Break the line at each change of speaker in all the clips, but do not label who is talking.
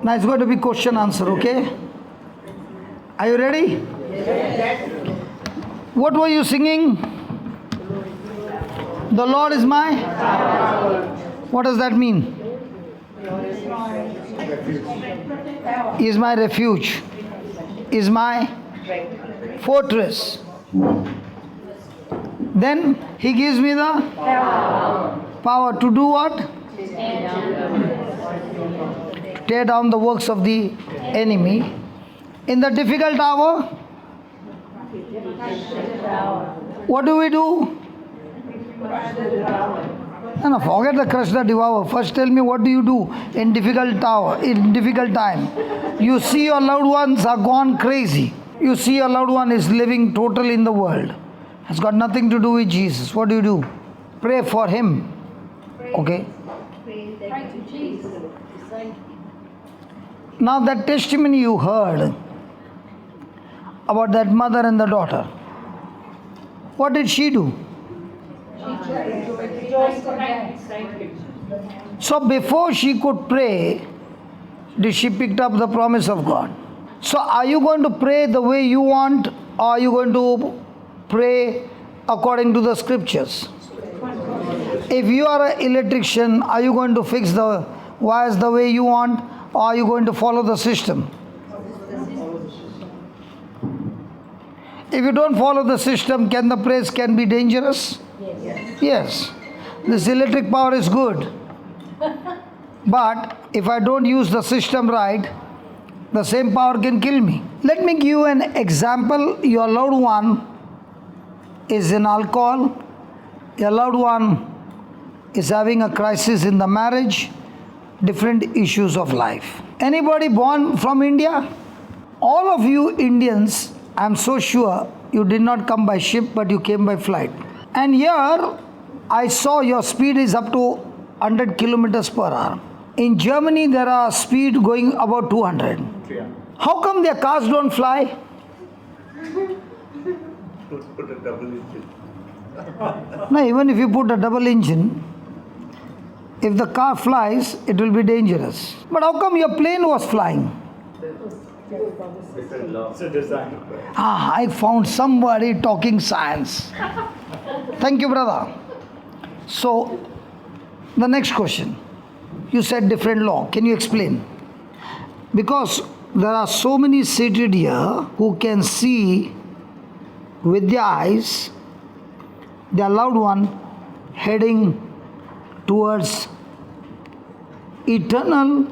Now it's going to be question answer, okay? Are you ready?
Yes.
What were you singing? The Lord is my? What does that mean? He is my refuge. Is my fortress. Then he gives me the power to do what? Tear down the works of the enemy. In the difficult hour, what do we do? No, forget the crush the devour. First tell me, what do you do in difficult hour, in difficult time? You see your loved ones are gone crazy. You see your loved one is living totally in the world. Has got nothing to do with Jesus. What do? Pray for him. Okay. Now that testimony you heard about that mother and the daughter, what did she do? So before she could pray, did she picked up the promise of God? So are you going to pray the way you want, or are you going to pray according to the scriptures? If you are an electrician, are you going to fix the wires the way you want, or are you going to follow the system? If you don't follow the system, can the praise can be dangerous? Yes. This electric power is good. But if I don't use the system right, the same power can kill me. Let me give you an example. Your loved one is in alcohol. Your loved one is having a crisis in the marriage, different issues of life. Anybody born from India? All of you Indians, I'm so sure you did not come by ship, but you came by flight. And here, I saw your speed is up to 100 kilometers per hour. In Germany, there are speed going about 200.
Yeah.
How come their cars don't fly?
Put a double engine.
No, even if you put a double engine, if the car flies, it will be dangerous. But how come your plane was flying?
Different law. It's a design.
I found somebody talking science. Thank you, brother. So, the next question. You said different law. Can you explain? Because there are so many seated here who can see with their eyes their loved one heading towards eternal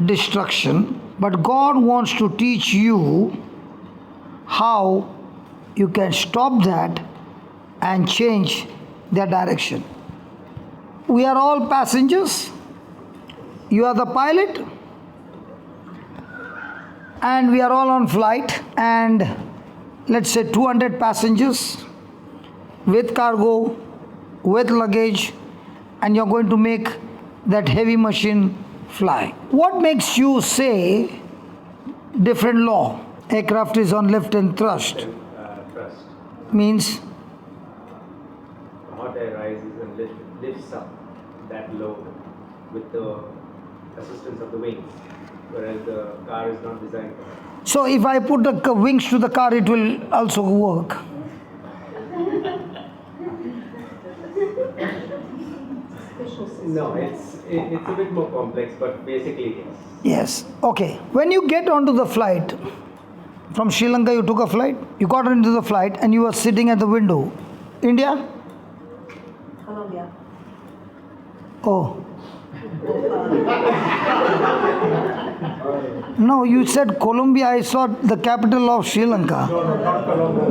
destruction. But God wants to teach you how you can stop that and change their direction. We are all passengers. You are the pilot. And we are all on flight. And let's say 200 passengers with cargo, with luggage, and you're going to make that heavy machine fly. What makes you say different law? Aircraft is on lift and thrust.
Thrust.
Means
Hot air rises and lifts up that load with the assistance of the wings, whereas the car is not designed for that.
so if I put the wings to the car, it will also work.
No, it's a bit more complex, but basically yes.
Yes. Okay. When you get onto the flight from Sri Lanka, you took a flight. You got into the flight and you were sitting at the window. India?
Colombia.
Oh. No, you said Colombia. I saw the capital of Sri Lanka.
Colombia.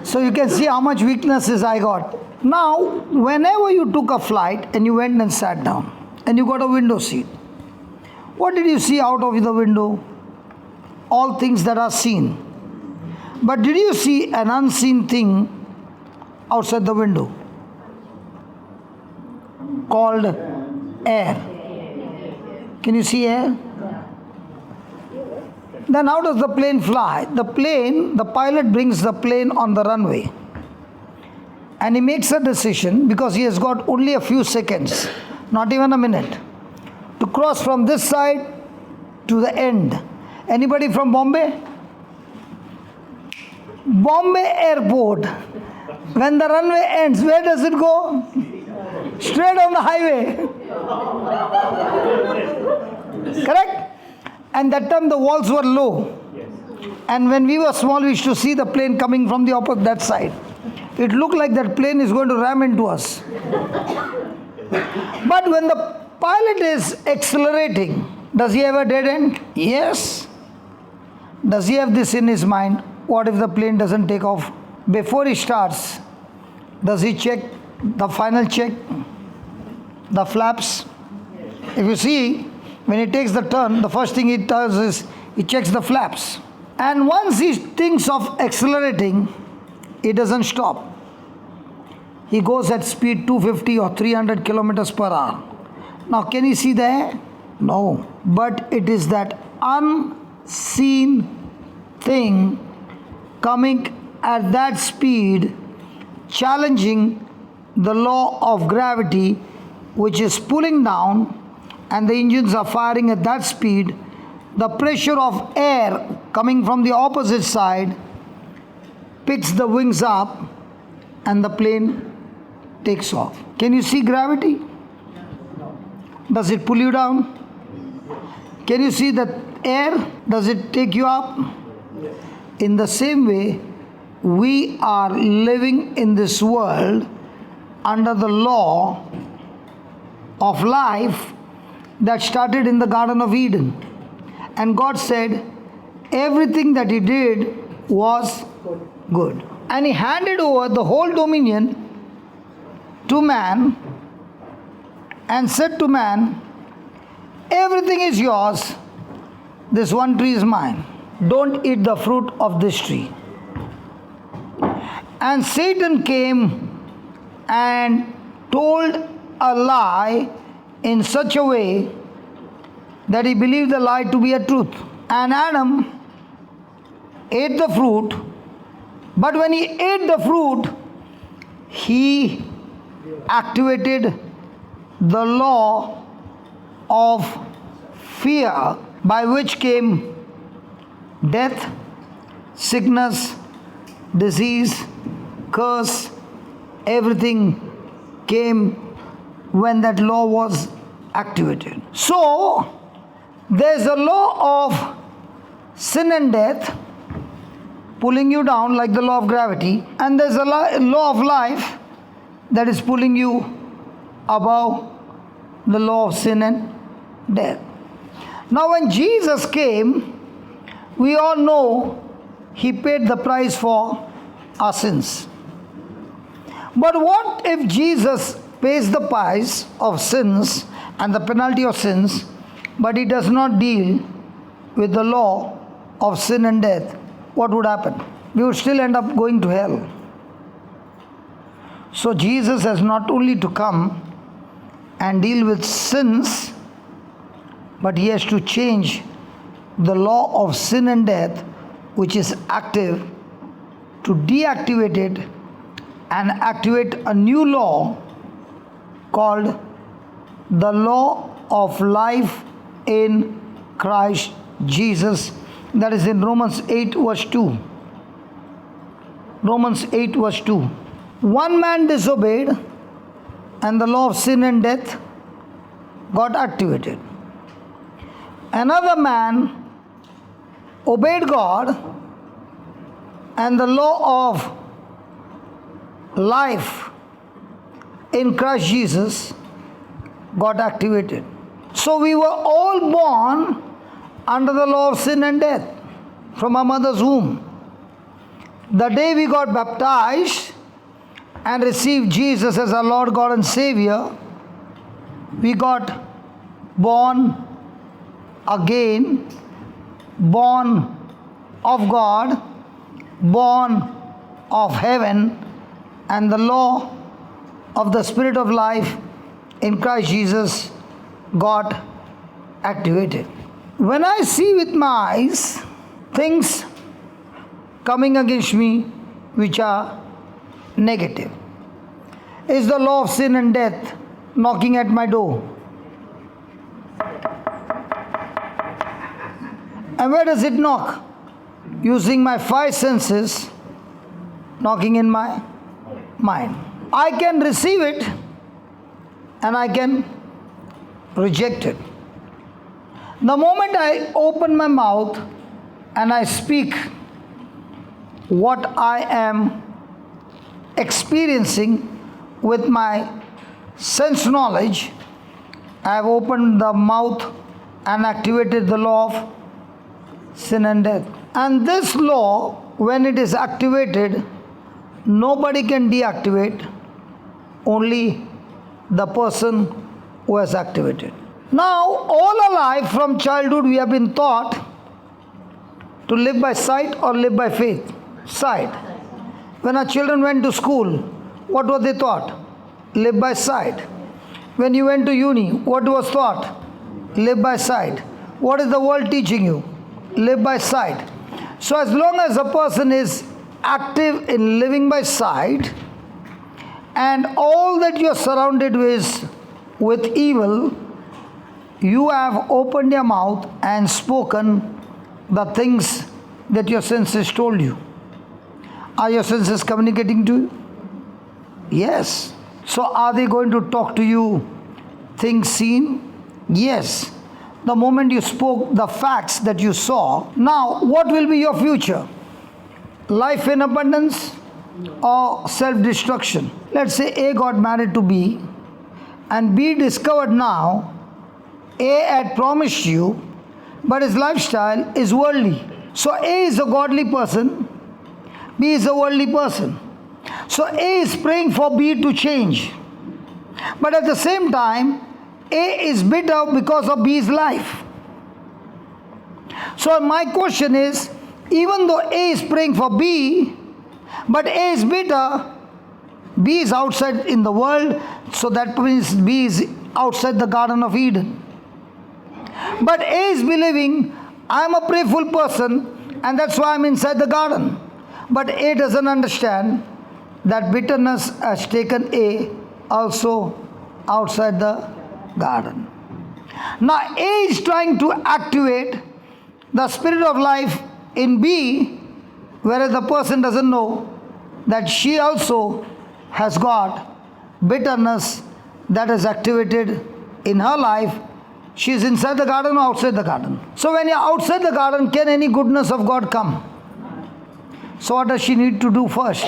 So you can see how much weaknesses I got. Now, whenever you took a flight and you went and sat down and you got a window seat, what did you see out of the window? All things that are seen. But did you see an unseen thing outside the window? Called air. Can you see air? Then how does the plane fly? The pilot brings the plane on the runway. And he makes a decision because he has got only a few seconds, not even a minute, to cross from this side to the end. Anybody from Bombay? Bombay airport, when the runway ends, where does it go? Straight on the highway. Correct? And that time the walls were low. And when we were small, we used to see the plane coming from the opposite that side. It looked like that plane is going to ram into us. But when the pilot is accelerating, does he have a dead end? Yes. Does he have this in his mind? What if the plane doesn't take off? Before he starts, does he check the final check? The flaps? If you see, when he takes the turn, the first thing he does is he checks the flaps. And once he thinks of accelerating, he doesn't stop. He goes at speed 250 or 300 kilometers per hour. Now, can you see the air? No. But it is that unseen thing coming at that speed, challenging the law of gravity, which is pulling down, and the engines are firing at that speed. The pressure of air coming from the opposite side picks the wings up and the plane takes off. Can you see gravity? Does it pull you down? Can you see the air? Does it take you up? In the same way, we are living in this world under the law of life that started in the Garden of Eden. And God said everything that He did was good. And He handed over the whole dominion to man and said to man, everything is yours, this one tree is mine. Don't eat the fruit of this tree. And Satan came and told a lie in such a way that he believed the lie to be a truth. And Adam ate the fruit, but when he ate the fruit, he activated the law of fear, by which came death, sickness, disease, curse. Everything came when that law was activated. So, there's a law of sin and death pulling you down like the law of gravity, and there's a law of life that is pulling you above the law of sin and death. Now, when Jesus came, we all know He paid the price for our sins. But what if Jesus pays the price of sins and the penalty of sins, but He does not deal with the law of sin and death? What would happen? We would still end up going to hell. So Jesus has not only to come and deal with sins, but He has to change the law of sin and death, which is active, to deactivate it and activate a new law called the law of life in Christ Jesus. That is in Romans 8 verse 2. Romans 8 verse 2. One man disobeyed and the law of sin and death got activated. Another man obeyed God and the law of life in Christ Jesus got activated. So we were all born under the law of sin and death from our mother's womb. The day we got baptized and received Jesus as our Lord, God and Savior, we got born again, born of God, born of heaven, and the law of the Spirit of life in Christ Jesus got activated. When I see with my eyes things coming against me which are negative, is the law of sin and death knocking at my door? And where does it knock? Using my five senses, knocking in my mind. I can receive it and I can reject it. The moment I open my mouth and I speak what I am experiencing with my sense knowledge, I have opened the mouth and activated the law of sin and death. And this law, when it is activated, nobody can deactivate, only the person who has activated. Now, all our life from childhood we have been taught to live by sight or live by faith. Sight. When our children went to school, what were they taught? Live by sight. When you went to uni, what was taught? Live by sight. What is the world teaching you? Live by sight. So as long as a person is active in living by sight, and all that you are surrounded with evil, you have opened your mouth and spoken the things that your senses told you. Are your senses communicating to you? Yes. So are they going to talk to you things seen? Yes. The moment you spoke the facts that you saw, now what will be your future? Life in abundance or self-destruction? Let's say A got married to B and B discovered now A had promised you, but his lifestyle is worldly. So A is a godly person, B is a worldly person. So A is praying for B to change. But at the same time, A is bitter because of B's life. So my question is, even though A is praying for B, but A is bitter, B is outside in the world, so that means B is outside the Garden of Eden. But A is believing, I am a prayerful person and that's why I am inside the garden. But A doesn't understand that bitterness has taken A also outside the garden. Now A is trying to activate the spirit of life in B, whereas the person doesn't know that she also has got bitterness that is activated in her life. She is inside the garden or outside the garden. So when you are outside the garden, can any goodness of God come? So what does she need to do first?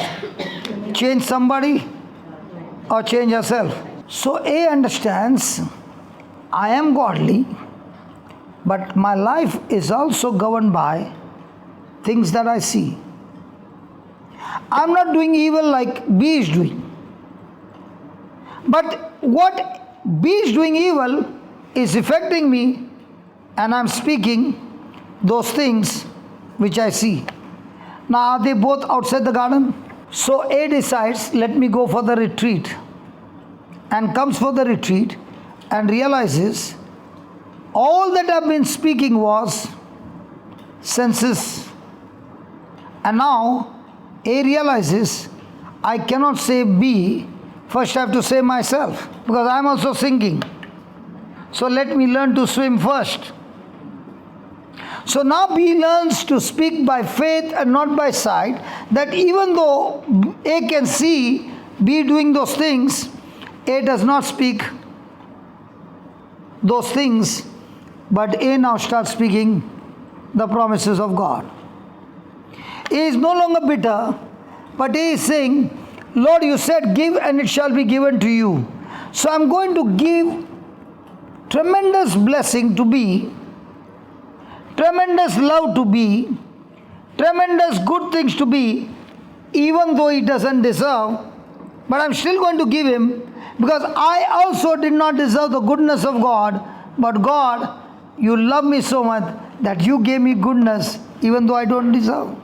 Change somebody or change herself? So A understands, I am godly, but my life is also governed by things that I see. I am not doing evil like B is doing. But what B is doing evil is affecting me, and I am speaking those things which I see. Now are they both outside the garden? So A decides, let me go for the retreat, and comes for the retreat and realizes all that I've been speaking was senses. And now A realizes, I cannot say B, first I have to say myself, because I am also sinking. So let me learn to swim first. So now B learns to speak by faith and not by sight, that even though A can see B doing those things, A does not speak those things, but A now starts speaking the promises of God. A is no longer bitter, but A is saying, Lord, you said give and it shall be given to you. So I'm going to give tremendous blessing to B, tremendous love to B, tremendous good things to B, even though he doesn't deserve, but I'm still going to give him, because I also did not deserve the goodness of God, but God, you love me so much that you gave me goodness even though I don't deserve.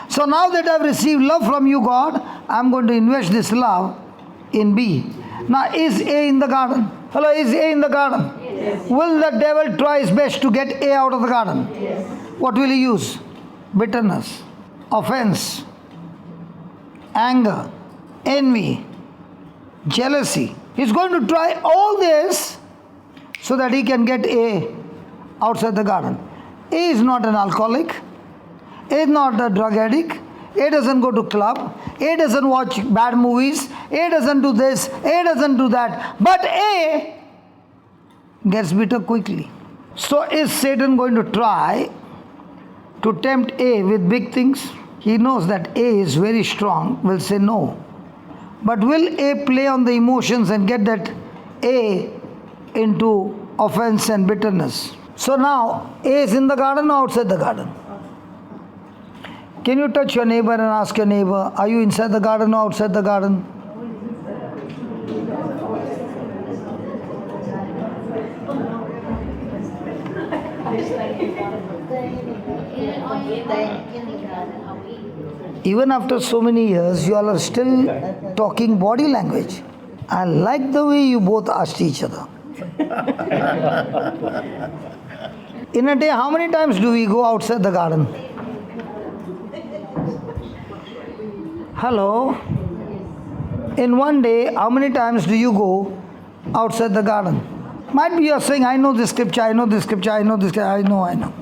So now that I've received love from you, God, I'm going to invest this love in B. Now is A in the garden? Hello, is A in the garden?
Yes.
Will the devil try his best to get A out of the garden?
Yes.
What will he use? Bitterness, offense, anger, envy, jealousy. He's going to try all this so that he can get A outside the garden. A is not an alcoholic. A is not a drug addict. A doesn't go to club. A doesn't watch bad movies. A doesn't do this. A doesn't do that. But A gets bitter quickly. So is Satan going to try to tempt A with big things? He knows that A is very strong, will say no. But will A play on the emotions and get that A into offense and bitterness? So now, A is in the garden or outside the garden? Can you touch your neighbor and ask your neighbor, are you inside the garden or outside the garden? Even after so many years, you all are still talking body language. I like the way you both asked each other. In a day, how many times do we go outside the garden? Hello? In one day, how many times do you go outside the garden? Might be you are saying, I know this scripture, I know this scripture, I know this scripture, I know.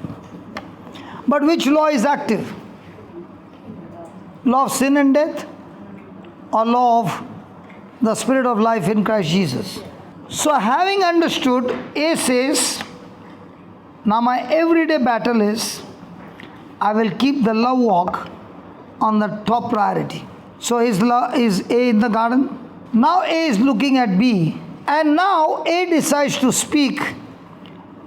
But which law is active? Law of sin and death? Or law of the spirit of life in Christ Jesus? So having understood, A says, now my everyday battle is, I will keep the love walk on the top priority. So is A in the garden? Now A is looking at B, and now A decides to speak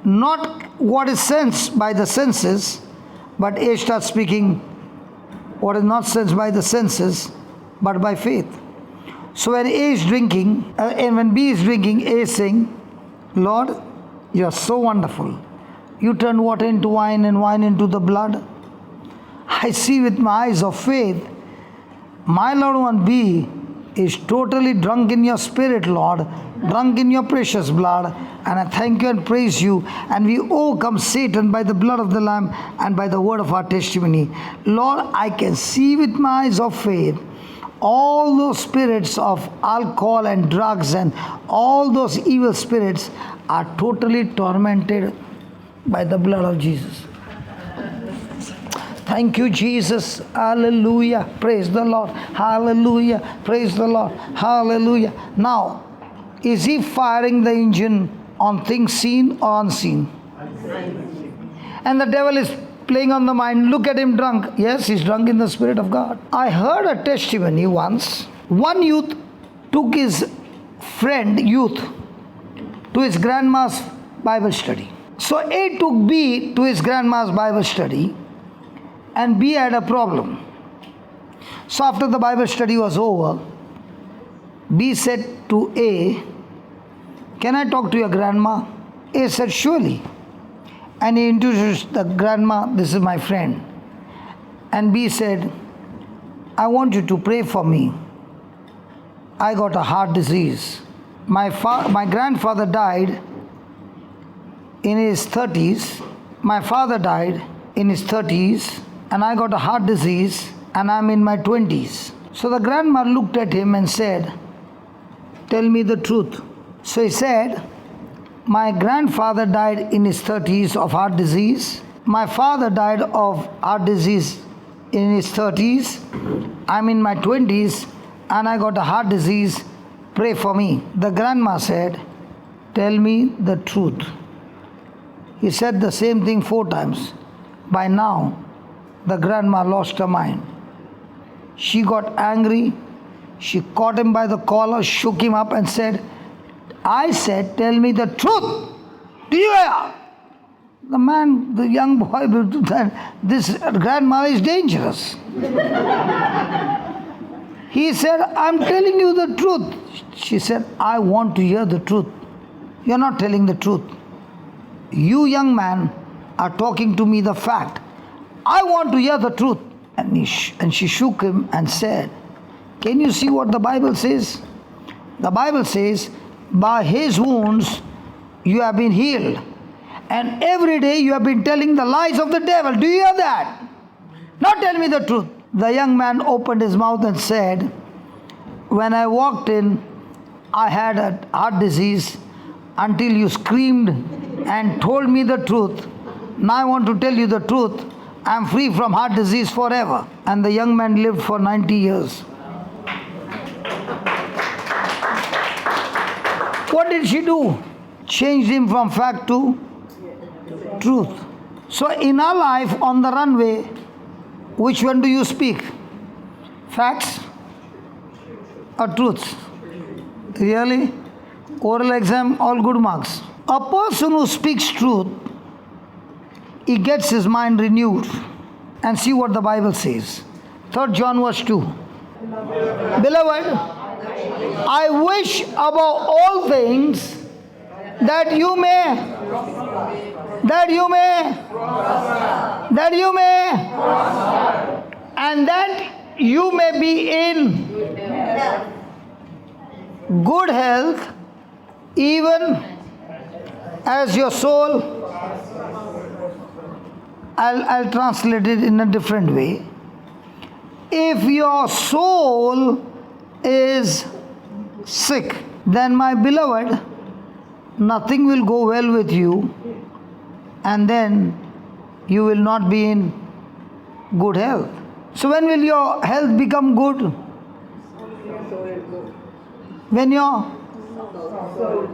not what is sensed by the senses, but A starts speaking what is not sensed by the senses, but by faith. So when A is drinking, and when B is drinking, A is saying, Lord, you are so wonderful. You turn water into wine and wine into the blood. I see with my eyes of faith, my loved one B is totally drunk in your spirit, Lord, drunk in your precious blood, and I thank you and praise you. And we overcome Satan by the blood of the Lamb and by the word of our testimony. Lord, I can see with my eyes of faith all those spirits of alcohol and drugs and all those evil spirits are totally tormented by the blood of Jesus. Thank you, Jesus. Hallelujah. Praise the Lord. Hallelujah. Praise the Lord. Hallelujah. Now, is he firing the engine on things seen or unseen? And the devil is playing on the mind. Look at him drunk. Yes, he's drunk in the Spirit of God. I heard a testimony once. One youth took his friend, to his grandma's Bible study. So A took B to his grandma's Bible study, and B had a problem. So after the Bible study was over, B said to A, can I talk to your grandma? A said, surely. And he introduced the grandma, this is my friend. And B said, I want you to pray for me. I got a heart disease. My grandfather died in his 30s. My father died in his 30s. And I got a heart disease and I'm in my 20s. So the grandma looked at him and said, tell me the truth. So he said, my grandfather died in his 30s of heart disease. My father died of heart disease in his 30s. I'm in my 20s and I got a heart disease. Pray for me. The grandma said, tell me the truth. He said the same thing 4 times. By now, the grandma lost her mind. She got angry. She caught him by the collar, shook him up and said, I said, tell me the truth. Do you hear? The man, the young boy, this grandma is dangerous. He said, I'm telling you the truth. She said, I want to hear the truth. You're not telling the truth. You young man are talking to me the fact. I want to hear the truth. And she shook him and said, can you see what the Bible says? The Bible says, by his wounds you have been healed. And every day you have been telling the lies of the devil. Do you hear that? Now tell me the truth. The young man opened his mouth and said, when I walked in, I had a heart disease until you screamed and told me the truth. Now I want to tell you the truth. I am free from heart disease forever. And the young man lived for 90 years. What did she do? Changed him from fact to truth. So in our life, on the runway, which one do you speak? Facts or truths? Really? Oral exam, all good marks. A person who speaks truth, he gets his mind renewed. And see what the Bible says. 3 John verse 2. Beloved, I wish above all things that you may, and that you may be in good health, even as your soul. I'll translate it in a different way. If your soul is sick, then my beloved, nothing will go well with you, and then you will not be in good health. So when will your health become good? When your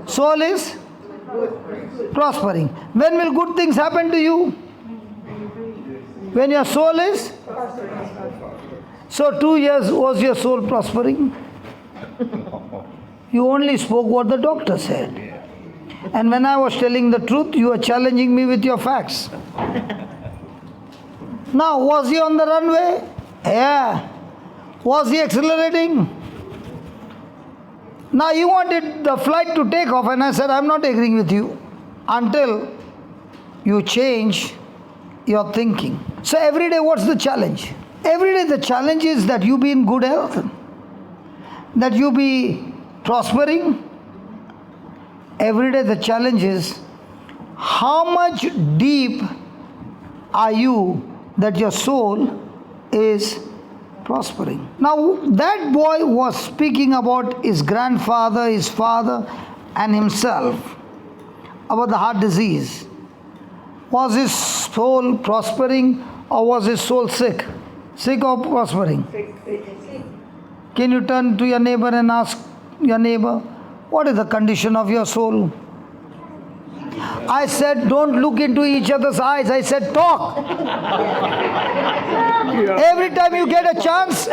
soul is prospering. When will good things happen to you? When your soul is? So 2 years was your soul prospering? You only spoke what the doctor said. And when I was telling the truth, you were challenging me with your facts. Now, was he on the runway? Yeah. Was he accelerating? Now, you wanted the flight to take off, and I said, I'm not agreeing with you until you change your thinking. So, every day, what's the challenge? Every day, the challenge is that you be in good health, that you be prospering. Every day, the challenge is how much deep are you that your soul is prospering. Now, that boy was speaking about his grandfather, his father, and himself about the heart disease. Was his soul prospering or was his soul sick? Sick or prospering? Can you turn to your neighbor and ask your neighbor, what is the condition of your soul? I said, don't look into each other's eyes. I said, talk. Every time you get a chance,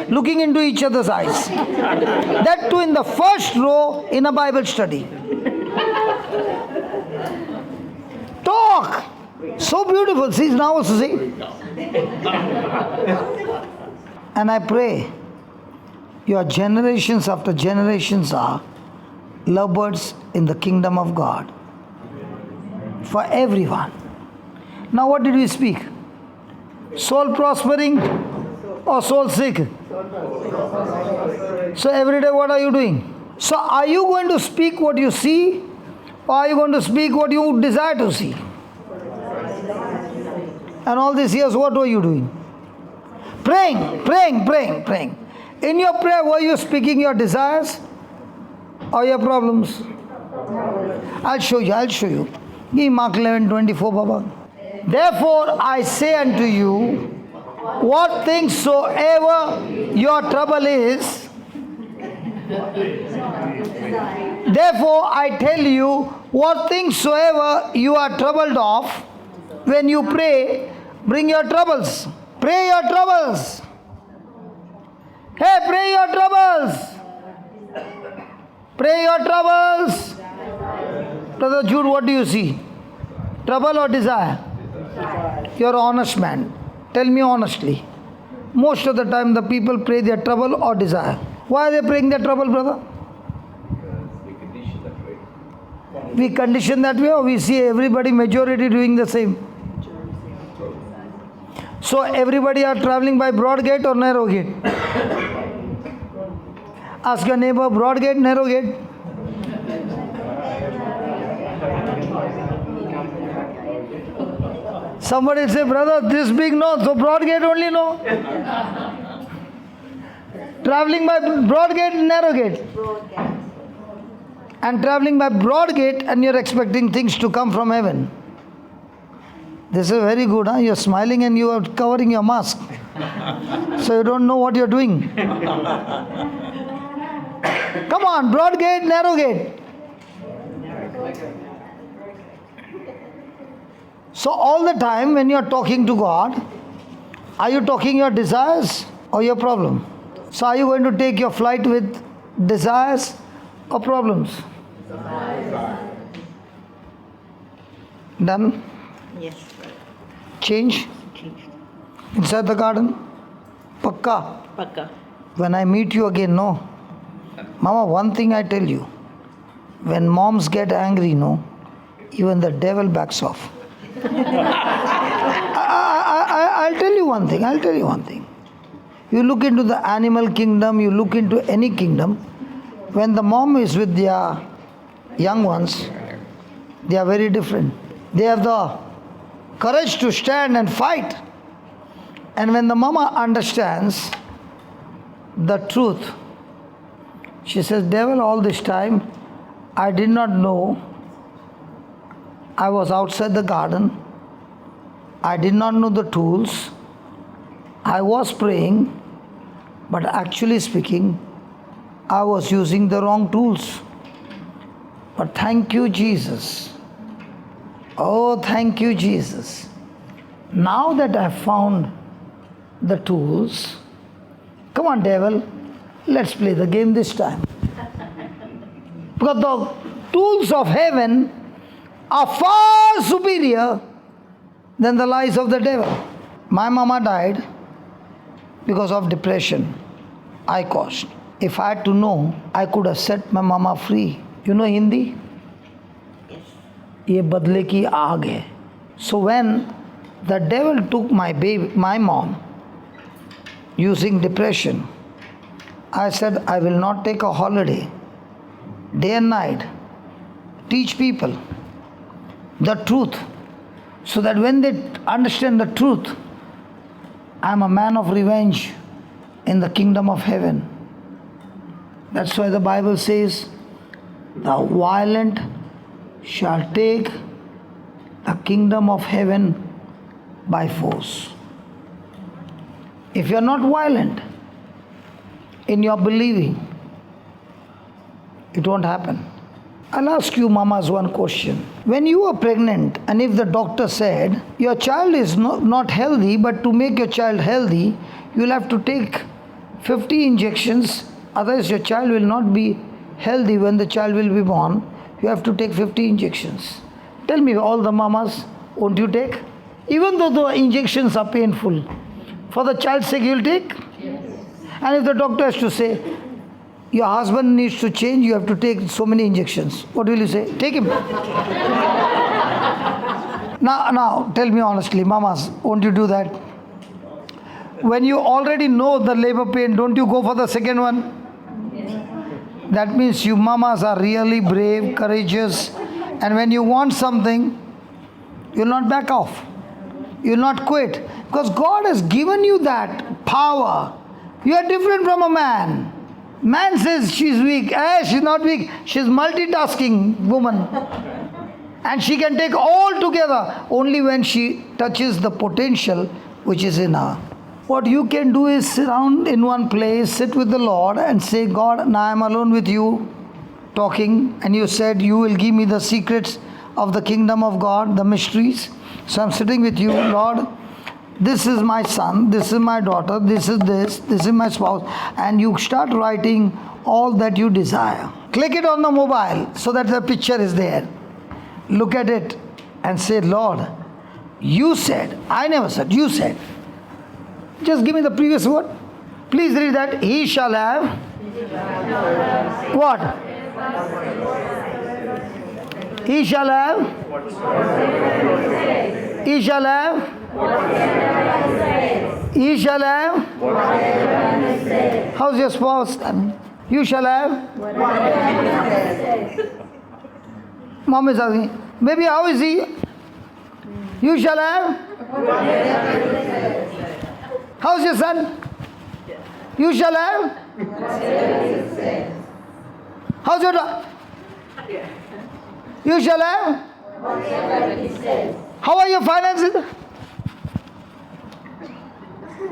looking into each other's eyes. That too in the first row in a Bible study. Talk. So beautiful. See, now also see. And I pray your generations after generations are lovebirds in the kingdom of God. For everyone. Now what did we speak? Soul prospering or soul sick? So every day what are you doing? So are you going to speak what you see or are you going to speak what you desire to see? And all these years what were you doing? Praying. In your prayer, were you speaking your desires or your problems? I'll show you. Give me Mark 11:24, Baba. Therefore, I say unto you, what things soever your trouble is, therefore I tell you, what things soever you are troubled of, when you pray, bring your troubles. Pray your troubles. Hey, pray your troubles. Pray your troubles. Brother Jude, what do you see? Trouble or desire? You're an honest man. Tell me honestly. Most of the time the people pray their trouble or desire. Why are they praying their trouble, brother? We condition that way or we see everybody, majority doing the same? So everybody are traveling by broad gate or narrow gate? Ask your neighbor, broad gate, narrow gate? Somebody say, brother, this big no, so broad gate only no. Traveling by broad gate, narrow gate. And traveling by broad gate and you're expecting things to come from heaven. This is very good, huh? You're smiling and you are covering your mask. So you don't know what you're doing. Come on, broad gate, narrow gate. So all the time when you're talking to God, are you talking your desires or your problem? So are you going to take your flight with desires or problems? Done?
Yes.
Change? Inside the garden? Pakka?
Pakka.
When I meet you again, no. Mama, one thing I tell you. When moms get angry, no, even the devil backs off. I'll tell you one thing. You look into the animal kingdom, you look into any kingdom, when the mom is with their young ones, they are very different. They have the courage to stand and fight. And when the mama understands the truth, she says, devil, all this time, I did not know. I was outside the garden. I did not know the tools. I was praying, but actually speaking, I was using the wrong tools. But thank you, Jesus. Oh, thank you, Jesus. Now that I found the tools, come on, devil, let's play the game this time. Because the tools of heaven are far superior than the lies of the devil. My mama died because of depression I caused. If I had to know, I could have set my mama free. You know Hindi? ये बदले की आग है. So when the devil took my mom, using depression, I said, I will not take a holiday. Day and night, teach people the truth, so that when they understand the truth, I am a man of revenge in the kingdom of heaven. That's why the Bible says, the violent shall take the kingdom of heaven by force. If you are not violent in your believing, it won't happen. I'll ask you mamas one question. When you were pregnant and if the doctor said your child is not healthy, but to make your child healthy, you'll have to take 50 injections, otherwise your child will not be healthy when the child will be born, you have to take 50 injections. Tell me, all the mamas, won't you take? Even though the injections are painful, for the child's sake you'll take? Yes. And if the doctor has to say, your husband needs to change, you have to take so many injections, what will you say? Take him. Now, tell me honestly, mamas, won't you do that? When you already know the labor pain, don't you go for the second one? That means you mamas are really brave, courageous, and when you want something, you'll not back off. You'll not quit. Because God has given you that power. You are different from a man. Man says she's weak. She's not weak. She's multitasking woman. And she can take all together only when she touches the potential which is in her. What you can do is sit down in one place, sit with the Lord and say, God, now I'm alone with you, talking, and you said you will give me the secrets of the kingdom of God, the mysteries. So I'm sitting with you, Lord, this is my son, this is my daughter, this is my spouse, and you start writing all that you desire. Click it on the mobile so that the picture is there. Look at it and say, Lord, you said, I never said, you said. Just give me the previous word. Please read that. He shall have what? He shall have. He shall have. He shall have. How's your spouse? You shall have. Mom is asking, maybe how is he? You shall have. How's your son? You shall have. How's your daughter? You shall have. How are your finances?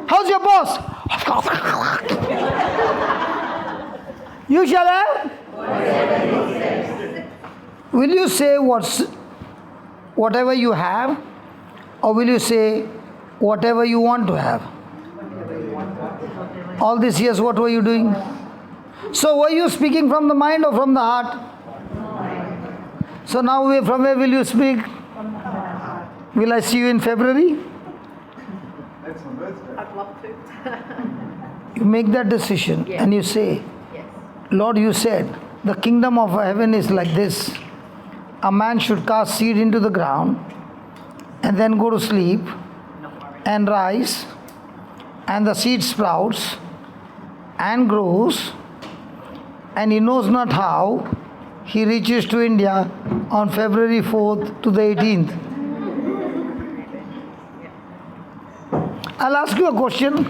How's your boss? You shall have. Will you say whatever you have, or will you say whatever you want to have? All these years, what were you doing? So, were you speaking from the mind or from the heart? So now, from where will you speak? Will I see you in February?
I'd love to.
You make that decision and you say,
Yes.
Lord, you said, the kingdom of heaven is like this. A man should cast seed into the ground and then go to sleep and rise, and the seed sprouts and grows, and he knows not how he reaches to India on February 4th to the 18th. I'll ask you a question.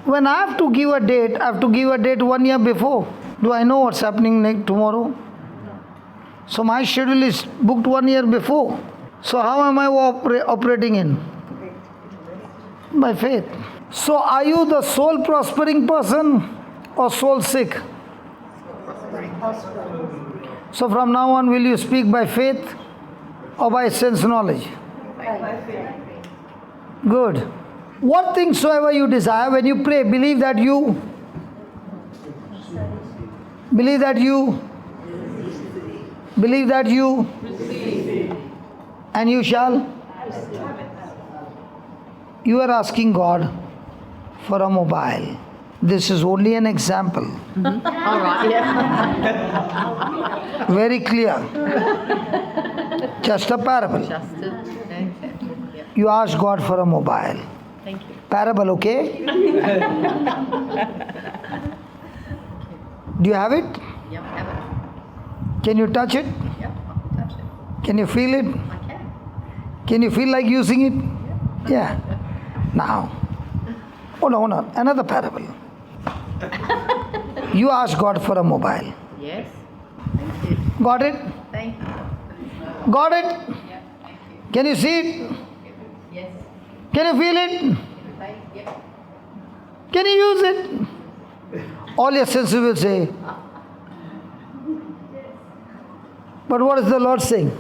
When I have to give a date, I have to give a date 1 year before. Do I know what's happening tomorrow? So my schedule is booked 1 year before. So how am I operating in? By faith. So are you the soul prospering person or soul sick? So from now on, will you speak by faith or by sense knowledge? Good. What things soever you desire, when you pray, believe that you and you shall. You are asking God for a mobile. This is only an example.
All right, yeah.
Very clear. Just a parable.
Just to, okay. Yeah.
You ask God for a mobile.
Thank you.
Parable, okay? Do you have it?
Yep, have it.
Can you touch it?
Yep, I'll touch it.
Can you feel it?
I can.
Can you feel like using it? Yeah. Now, hold on. Another parable. You ask God for a mobile.
Yes. Thank you.
Got it?
Thank you.
Got it?
Yep, thank you.
Can you see it?
Yes.
Can you feel it?
Yep.
Can you use it? All your senses will say. But what is the Lord saying?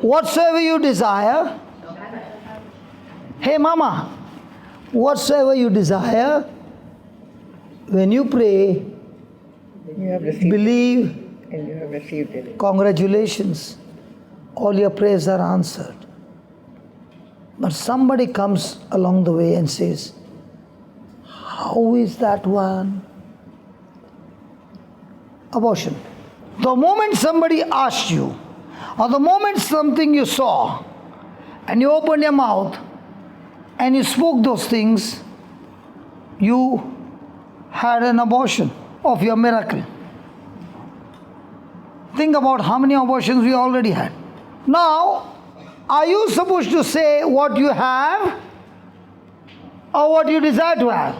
Whatsoever you desire, hey mama, whatsoever you desire, when you pray,
You have received
believe,
and you have received it.
congratulations, all your prayers are answered. But somebody comes along the way and says, how is that one? Abortion. The moment somebody asked you, or the moment something you saw, and you opened your mouth, and you spoke those things, you had an abortion of your miracle. Think about how many abortions we already had. Now, are you supposed to say what you have or what you desire to have?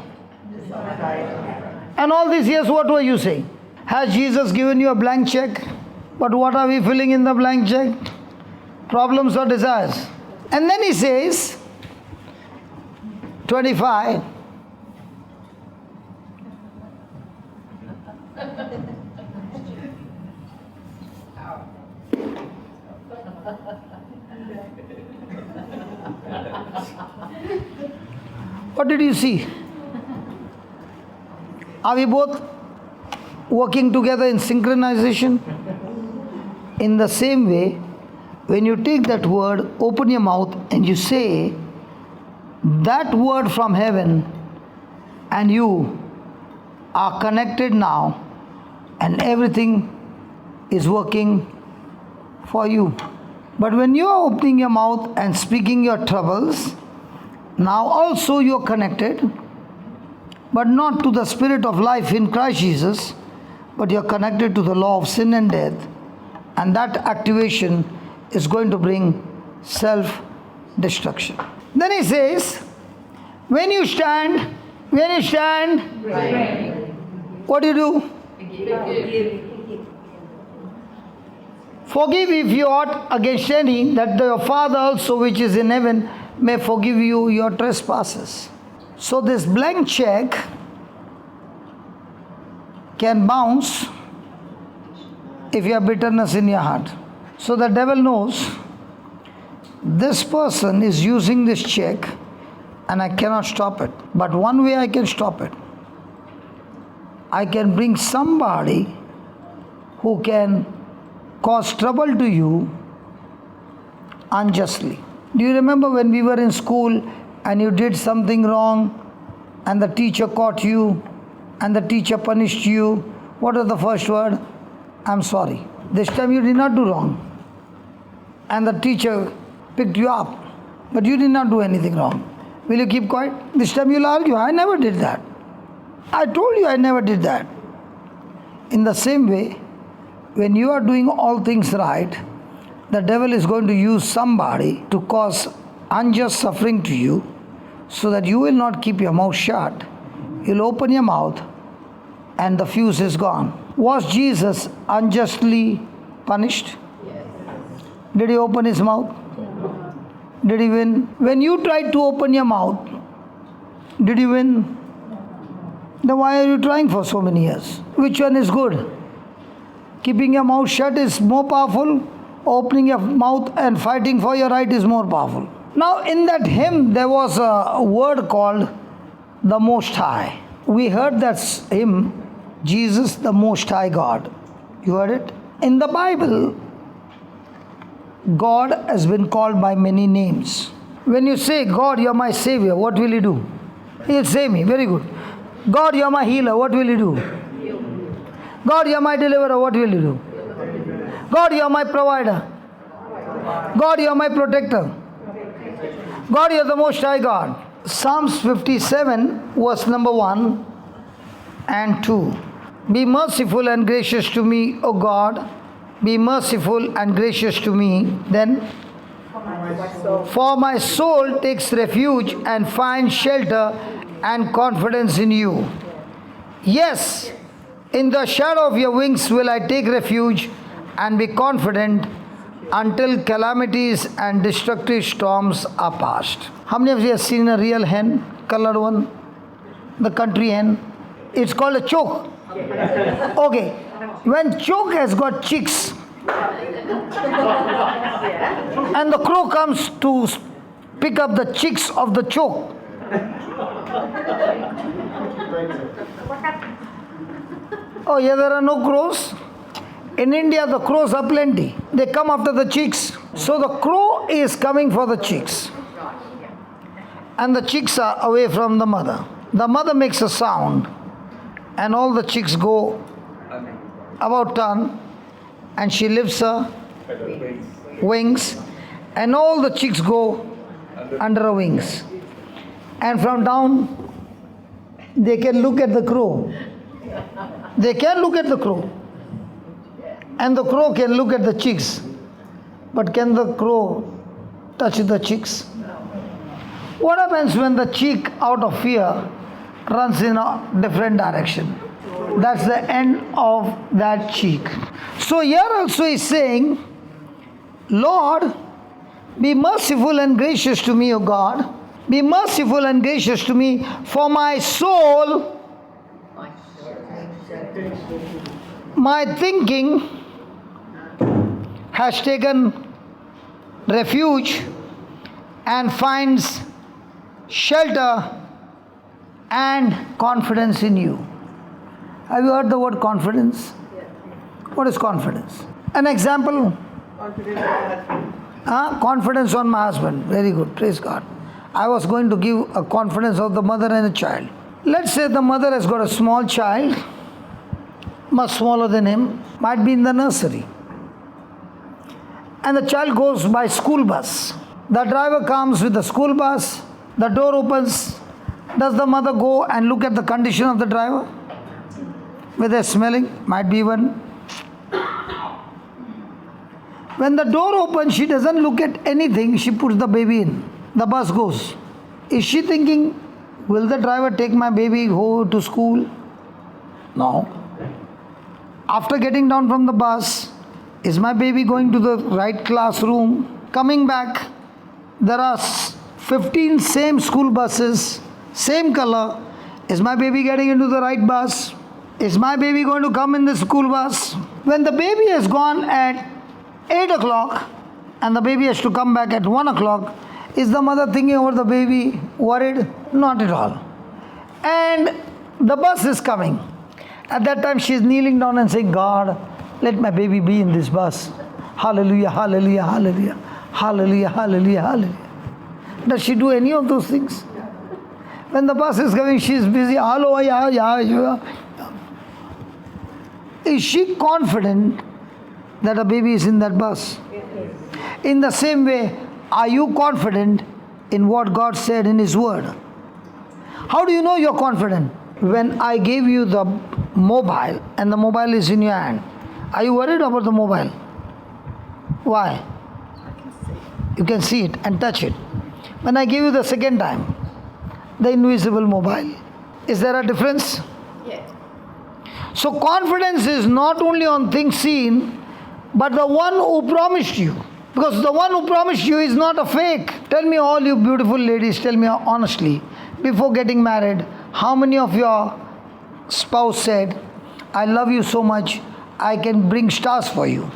And all these years, what were you saying? Has Jesus given you a blank check? But what are we filling in the blank check? Problems or desires? And then he says, 25. What did you see? Are we both working together in synchronization? In the same way, when you take that word, open your mouth and you say that word from heaven, and you are connected now, and everything is working for you. But when you are opening your mouth and speaking your troubles, now also you are connected, but not to the spirit of life in Christ Jesus, but you are connected to the law of sin and death, and that activation is going to bring self-destruction. Then he says, when you stand, what do you do? Forgive if you ought against any, that your Father also which is in heaven may forgive you your trespasses. So this blank check can bounce if you have bitterness in your heart. So the devil knows this person is using this check and I cannot stop it. But one way I can stop it. I can bring somebody who can cause trouble to you unjustly. Do you remember when we were in school and you did something wrong and the teacher caught you and the teacher punished you? What was the first word? I'm sorry. This time you did not do wrong. And the teacher picked you up, but you did not do anything wrong. Will you keep quiet? This time you'll argue, I never did that. I told you I never did that. In the same way, when you are doing all things right, the devil is going to use somebody to cause unjust suffering to you so that you will not keep your mouth shut. You'll open your mouth and the fuse is gone. Was Jesus unjustly punished?
Yes.
Did he open his mouth? Did he win? When you tried to open your mouth, did you win? Then why are you trying for so many years? Which one is good? Keeping your mouth shut is more powerful. Opening your mouth and fighting for your right is more powerful. Now in that hymn there was a word called the Most High. We heard that hymn, Jesus the Most High God. You heard it? In the Bible, God has been called by many names. When you say, God, you're my Savior, what will He do? He'll save me. Very good. God, you're my healer, what will He do? God, you're my deliverer, what will you do? God, you're my provider. God, you're my protector. God, you're the Most High God. Psalms 57, verse number 1 and 2. Be merciful and gracious to me, O God. Be merciful and gracious to me. Then, for my soul takes refuge and finds shelter and confidence in you. Yes, in the shadow of your wings will I take refuge and be confident until calamities and destructive storms are past. How many of you have seen a real hen, colored one? The country hen. It's called a choke. Okay. When choke has got chicks and the crow comes to pick up the chicks of the choke, oh yeah, there are no crows. In India, the crows are plenty. They come after the chicks. So the crow is coming for the chicks. And the chicks are away from the mother. The mother makes a sound. And all the chicks go about turn. And she lifts her wings. And all the chicks go under her wings. And from down, they can look at the crow. They can look at the crow. And the crow can look at the chicks. But can the crow touch the chicks? What happens when the chick, out of fear, runs in a different direction? That's the end of that chick. So here also is saying, Lord, be merciful and gracious to me, O God. Be merciful and gracious to me, for my soul, my thinking has taken refuge and finds shelter and confidence in you. Have you heard the word confidence? What is confidence? An example? Confidence on my husband. Very good. Praise God. I was going to give a confidence of the mother and a child. Let's say the mother has got a small child, much smaller than him, might be in the nursery. And the child goes by school bus. The driver comes with the school bus. The door opens. Does the mother go and look at the condition of the driver? Whether smelling, might be even. When the door opens, she doesn't look at anything. She puts the baby in. The bus goes. Is she thinking, will the driver take my baby home to school? No. After getting down from the bus, Is my baby going to the right classroom? Coming back, there are 15 same school buses, same color. Is my baby getting into the right bus? Is my baby going to come in the school bus? When the baby has gone at 8 o'clock and the baby has to come back at 1 o'clock, is the mother thinking over the baby, worried? Not at all. And the bus is coming. At that time she is kneeling down and saying, God, let my baby be in this bus. Hallelujah, hallelujah, hallelujah, hallelujah, hallelujah, hallelujah. Does she do any of those things? When the bus is coming, she is busy. Hello, yeah, yeah, yeah. Is she confident that a baby is in that bus? In the same way, are you confident in what God said in His Word? How do you know you're confident? When I gave you the mobile and the mobile is in your hand, are you worried about the mobile? Why? You can see it and touch it. When I gave you the second time, the invisible mobile, is there a difference?
Yes.
So confidence is not only on things seen, but the one who promised you. Because the one who promised you is not a fake. Tell me, all you beautiful ladies, tell me honestly, before getting married, how many of your spouse said, I love you so much, I can bring stars for you?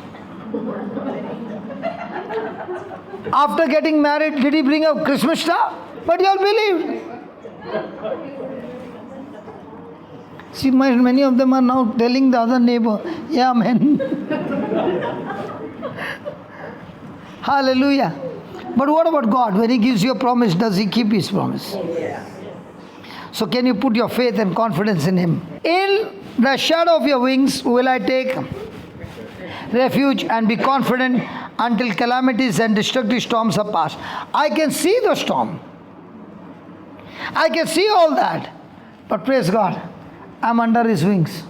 After getting married, did he bring a Christmas star? But you all believed. See, many of them are now telling the other neighbor, yeah, man. Hallelujah. But what about God? When He gives you a promise, does He keep His promise?
Yes.
So can you put your faith and confidence in Him? In the shadow of your wings will I take refuge and be confident until calamities and destructive storms are past. I can see the storm. I can see all that. But praise God, I'm under His wings.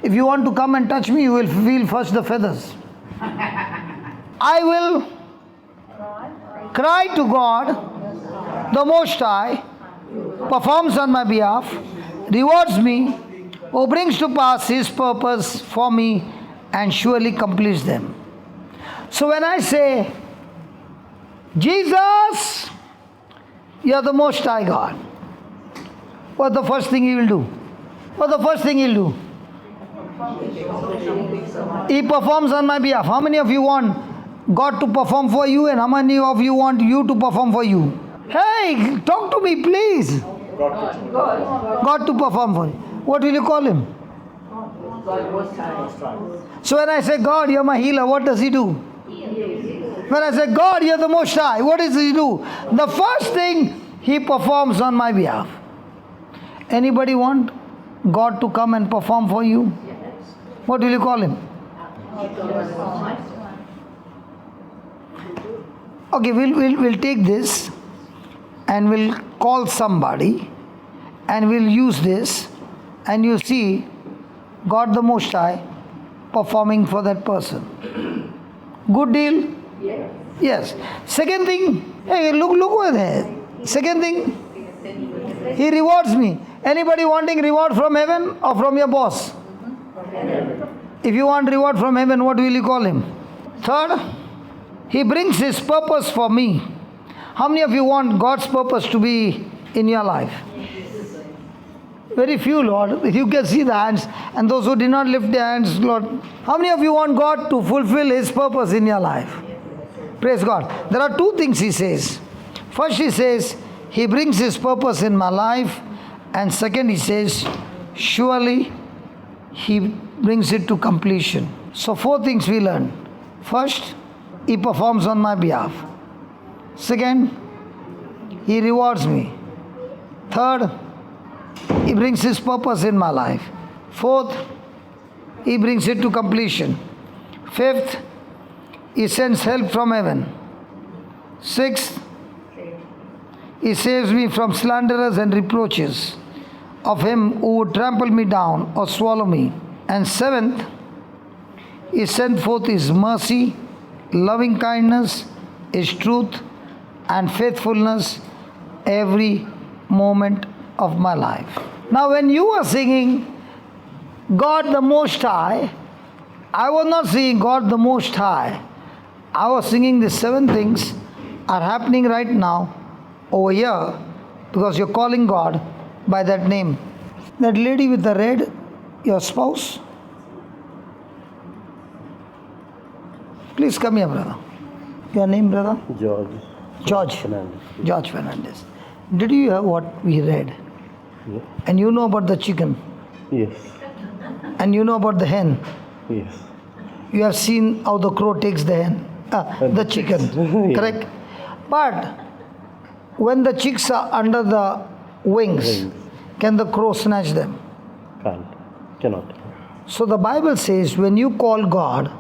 If you want to come and touch me, you will feel first the feathers. I will cry to God, the Most High, performs on my behalf, rewards me, who brings to pass His purpose for me and surely completes them. So when I say, Jesus, you are the Most High God, what's the first thing He will do? What's the first thing He'll do? He performs on my behalf. How many of you want God to perform for you, and how many of you want you to perform for you? Hey, talk to me, please. God to perform for you. What will you call Him? So when I say, God, you're my healer, what does He do? When I say, God, you're the Most High, what does He do? The first thing, He performs on my behalf. Anybody want God to come and perform for you? What will you call Him? Okay, we'll take this and we'll call somebody and we'll use this, and you see God the Most High performing for that person. Good deal?
Yes.
Yes. Second thing, hey, look over there. Second thing, He rewards me. Anybody wanting reward from heaven or from your boss? If you want reward from heaven, what will you call Him? Third, He brings His purpose for me. How many of you want God's purpose to be in your life? Very few, Lord. You can see the hands. And those who did not lift their hands, Lord. How many of you want God to fulfill His purpose in your life? Praise God. There are two things He says. First, He says, He brings His purpose in my life. And second, He says, surely He brings it to completion. So 4 things we learn. First, He performs on my behalf. Second, He rewards me. Third, He brings His purpose in my life. Fourth, He brings it to completion. Fifth, He sends help from heaven. Sixth, He saves me from slanderers and reproaches of him who would trample me down or swallow me. And seventh, He sent forth His mercy, loving kindness, His truth, and faithfulness every moment of my life. Now when you are singing God the Most High I was not saying God the Most High. I was singing the 7 things are happening right now over here because you're calling God by that name. That lady with the red, your spouse. Please come here, brother. Your name, brother? George.
Fernandez.
George Fernandez. Did you hear what we read?
Yeah.
And you know about the chicken.
Yes.
And you know about the hen.
Yes.
You have seen how the crow takes the hen, the chicken,
Yeah.
correct? But when the chicks are under the wings, can the crow snatch them?
Cannot.
So the Bible says when you call God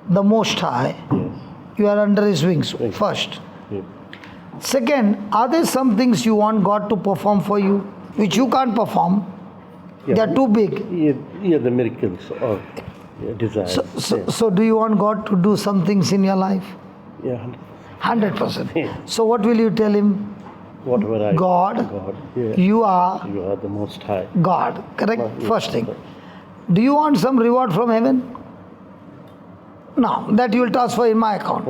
the Most High,
Yes.
you are under His wings
Wings.
first.
Yeah.
Second, are there some things you want God to perform for you which you can't perform?
Yeah.
They are too big.
Yeah, the miracles or desires.
So do you want God to do some things in your life?
Yeah.
100%.
Yeah.
So what will you tell Him?
Whatever I
God,
yeah.
you are
You are the Most High.
God, correct?
Yeah.
First thing. Do you want some reward from heaven? No, that you will transfer in my account.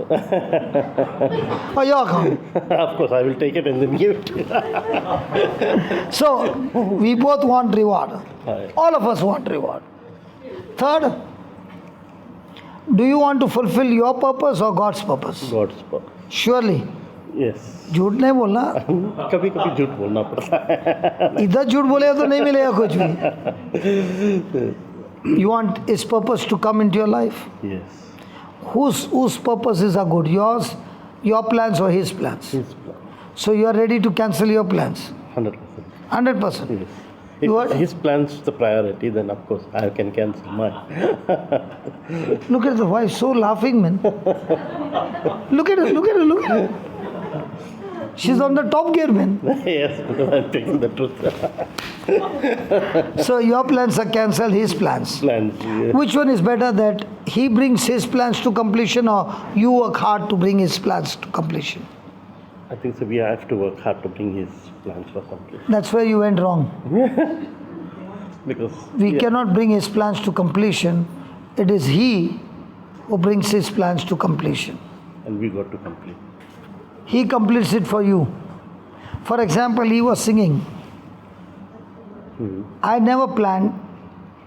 Or your account.
Of course, I will take it and then give it.
So, we both want reward.
Aye.
All of us want reward. Third, do you want to fulfill your purpose or God's purpose?
God's power.
Surely.
Yes.
झूठ नहीं बोलना.
कभी कभी झूठ बोलना पड़ता है.
इधर झूठ बोलेगा तो नहीं मिलेगा कुछ भी. You want His purpose to come into your life?
Yes.
Whose purposes are good? Yours, your plans or His plans?
His plan.
So you are ready to cancel your plans?
100%.
100%.
Yes.
You are-
If his plans the priority, then of course I can cancel mine.
Look at the wife, so laughing, man. Look at her, look at her, look at her. She's on the top gear, man.
Yes, because I'm taking the truth.
So your plans are cancelled, His plans.
Plans. Yeah.
Which one is better, that He brings His plans to completion or you work hard to bring His plans to completion?
I think so. We have to work hard to bring his plans for completion.
That's where you went wrong.
Because
We
yeah,
cannot bring His plans to completion. It is He who brings His plans to completion.
and we got to complete.
He completes it for you. For example, he was singing. I never planned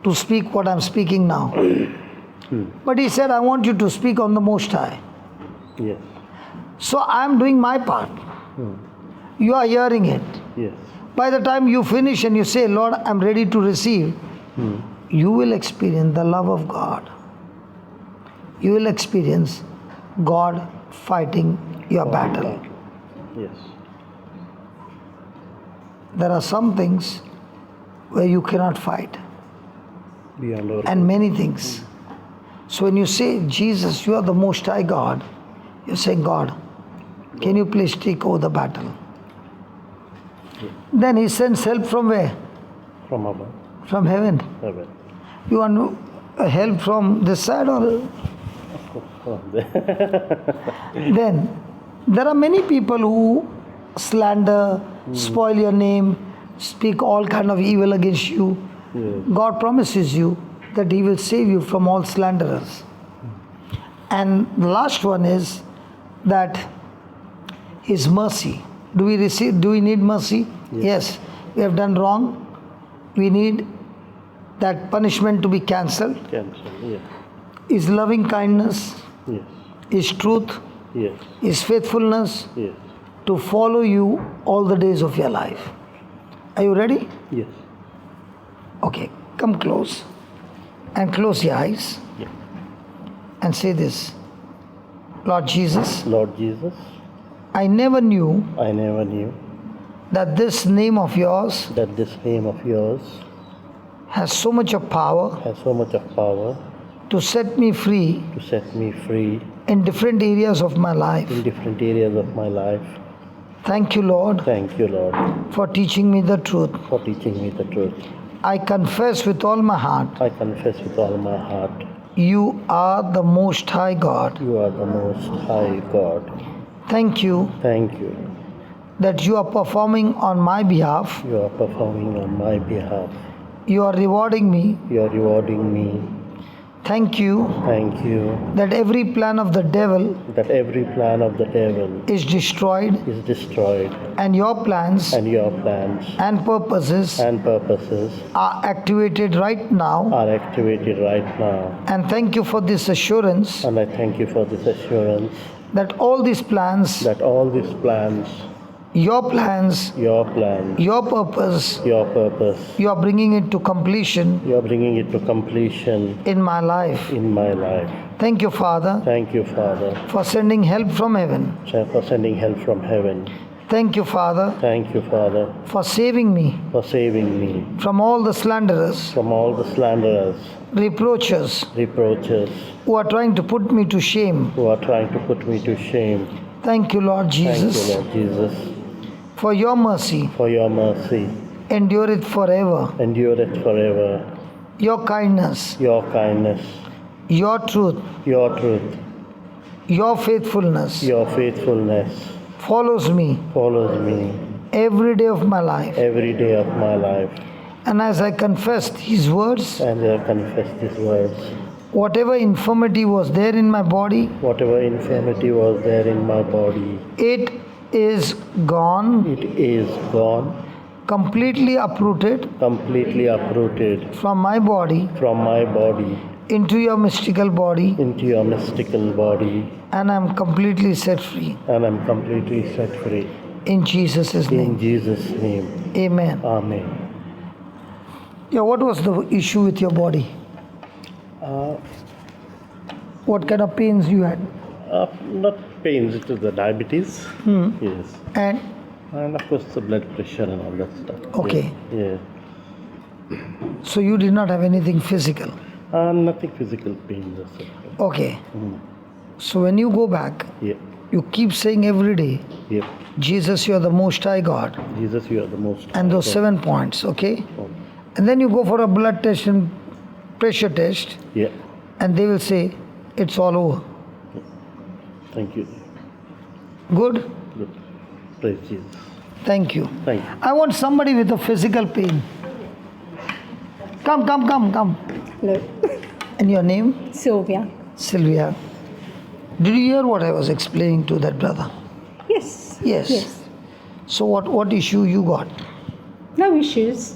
to speak what I'm speaking now. But he said, I want you to speak on the Most High.
Yes.
So I'm doing my part. You are hearing it.
Yes.
By the time you finish and you say, Lord, I'm ready to receive, you will experience the love of God. You will experience God fighting your battle.
Yes.
There are some things where you cannot fight,
Beyond our
and many things. So when you say, Jesus, you are the Most High God, you're saying, God, can you please take over the battle? Then He sends help from where?
from above.
From heaven.
Heaven.
You want help from this side or?
From there.
Then there are many people who slander, spoil your name, speak all kind of evil against you.
Yes.
God promises you that He will save you from all slanderers. And the last one is that His mercy. Do we need mercy? Yes. We have done wrong. We need that punishment to be cancelled.
Cancel. Yes.
His loving kindness,
Yes.
His truth,
Yes.
His faithfulness
Yes.
to follow you all the days of your life. Are you ready?
Yes.
Okay, come close and close your eyes
Yeah.
and say this. Lord Jesus,
Lord Jesus,
I never knew
I never knew
that this name of yours
that this name of yours
has so much of power
has so much of power
to set me free
to set me free
in different areas of my life.
in different areas of my life.
Thank you, Lord,
Thank you, Lord,
for teaching me the truth.
for teaching me the truth.
I confess with all my heart,
I confess with all my heart,
you are the Most High God.
you are the Most High God.
Thank you
Thank you.
that you are performing on my behalf.
You are performing on my behalf.
You are rewarding me
You are rewarding me
Thank you
Thank you
that every plan of the devil
that every plan of the devil
is destroyed
is destroyed
and your plans
and your plans
and purposes
and purposes
are activated right now.
are activated right now.
And thank you for this assurance
And I thank you for this assurance
that all these plans,
that all these plans,
your plans,
your plan,
your purpose,
your purpose,
you are bringing it to completion
you are bringing it to completion
in my life.
in my life.
Thank you, Father,
Thank you, Father,
for sending help from heaven.
for sending help from heaven.
Thank you, Father,
Thank you, Father,
for saving me
for saving me
from all the slanderers,
from all the slanderers,
reproachers
reproaches,
who are trying to put me to shame.
who are trying to put me to shame.
Thank you, Lord
Thank
Jesus,
you, Lord Jesus,
for your mercy
for your mercy.
endureth forever,
Endureth forever.
your kindness,
Your kindness,
your truth,
your truth,
your faithfulness
your faithfulness
follows me
follows me
every day of my life.
every day of my life.
And as I confessed His words,
And I confess these words.
whatever infirmity was there in my body,
Whatever infirmity was there in my body,
it is gone,
it is gone,
completely uprooted
completely uprooted
from my body
from my body
into your mystical body,
into your mystical body,
and I'm completely set free.
and I'm completely set free.
In Jesus'
In
name.
Jesus' name,
Amen.
Amen.
Yeah, what was the issue with your body?
Uh,
What kind of pains you had?
Not pains, it is the diabetes. Yes.
And
And of course the blood pressure and all that stuff.
Okay.
Yeah.
so you did not have anything physical.
Nothing physical pain. That's it.
Okay. So when you go back,
Yeah.
you keep saying every day,
Yeah.
Jesus, you are the most high God.
Jesus, you are the most.
And those
high
7 points, okay?
God.
And then you go for a blood test and pressure test,
Yeah.
and they will say, it's all over.
Thank you.
Good?
Good. Praise Jesus.
Thank you.
Thank you.
I want somebody with a physical pain. Come.
Hello,
And your name?
Sylvia.
Sylvia. Did you hear what I was explaining to that brother?
Yes.
Yes.
Yes.
So what issue you got?
No issues.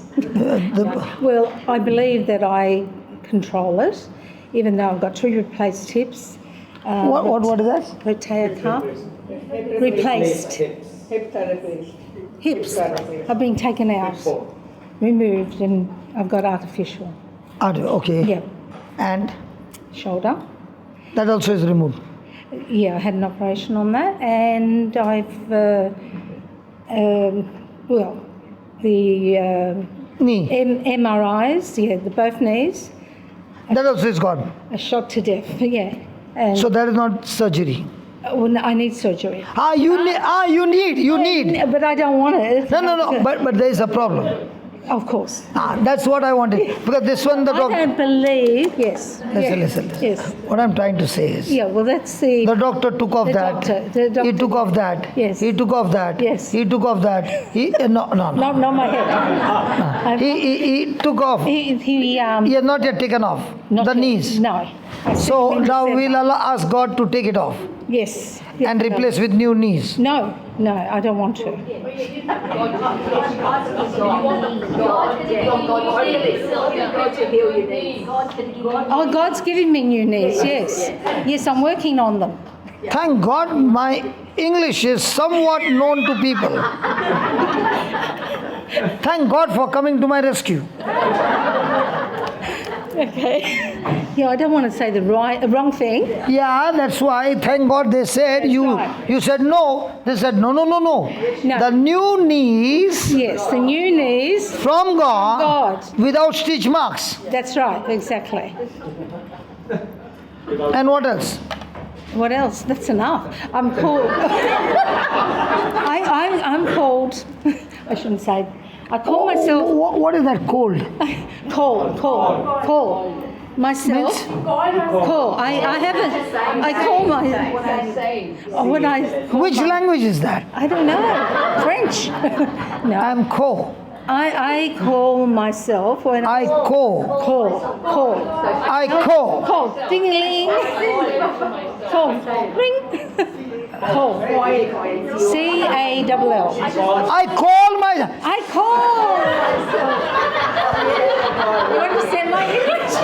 Well, I believe that I control it, even though I've got 2 replaced hips.
What is that?
Rotator cuff. Replaced.
Hip therapy.
Hips have been taken out, removed, and I've got artificial.
Okay.
Yeah.
And
Shoulder.
that also is removed.
Yeah, I had an operation on that, and I've, the
Knee.
MRIs, both knees,
That also is gone.
are shot to death, yeah. And
So that is not surgery.
well, no, I need surgery.
You need.
But I don't want it.
No. But there is a problem.
Of course.
That's what I wanted. Because this one, the
I
doctor.
don't believe, yes.
Listen.
Yes.
What I'm trying to say is,
Yeah, well, that's the...
the doctor took off
The
that.
doctor- the doctor-
He took off that.
Yes.
He took off that.
Yes.
He took off that. No.
Not my head.
He took off. He
He
has not yet taken off
not
the
yet.
knees.
No. I
So
sent him in
now
December.
we'll ask God to take it off
Yes.
and replace with new knees.
No, I don't want to. Oh, God's giving me new knees, yes. Yes, I'm working on them.
Thank God my English is somewhat known to people. Thank God for coming to my rescue.
Okay. Yeah, I don't want to say the wrong thing.
Yeah, that's why. Thank God they said
That's
you.
right.
You said no. They said no.
No.
The new knees
Yes, the new knees.
from God,
God.
without stitch marks.
That's right, exactly.
And what else?
What else? That's enough. I'm called. I'm called. I shouldn't say. I call myself.
What is that cold?
Call. Myself. Call. I haven't. I call my. What I. Call
Which
my-
language is that?
I don't know. French. No.
I'm co.
I call myself when
I call.
call ding-a-ling, call ring, call C-A-L-L.
I call my.
I call. You understand my English?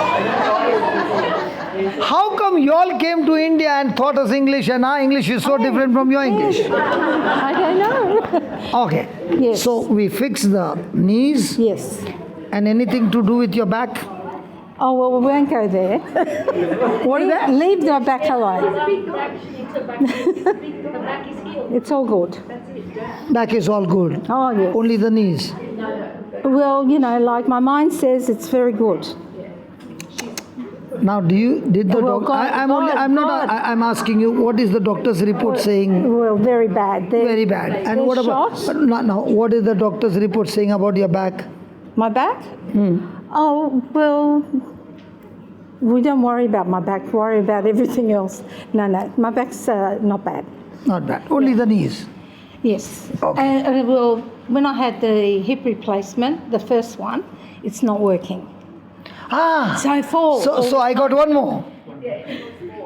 How come you all came to India and taught us English and our English is so different from your English?
I don't know.
Okay.
Yes.
So we fix the knees
Yes.
and anything to do with your back.
Oh, well, we won't go there.
What is that?
Leave the back alone. It's all good.
Back is all good.
Oh, yes.
Only the knees.
Well, you know, like my mind says, it's very good.
Now, did the
Well,
doctor?
God-
I'm asking you. What is the doctor's report saying?
Well, very bad.
Very bad. And
there's
what about?
shots.
No. What is the doctor's report saying about your back?
My back? Oh, well, we don't worry about my back. Worry about everything else. No, my back's not bad.
Not bad. Only the knees.
Yes.
Okay.
And well, when I had the hip replacement, the first one, it's not working.
Ah.
So I fall.
So I got one more.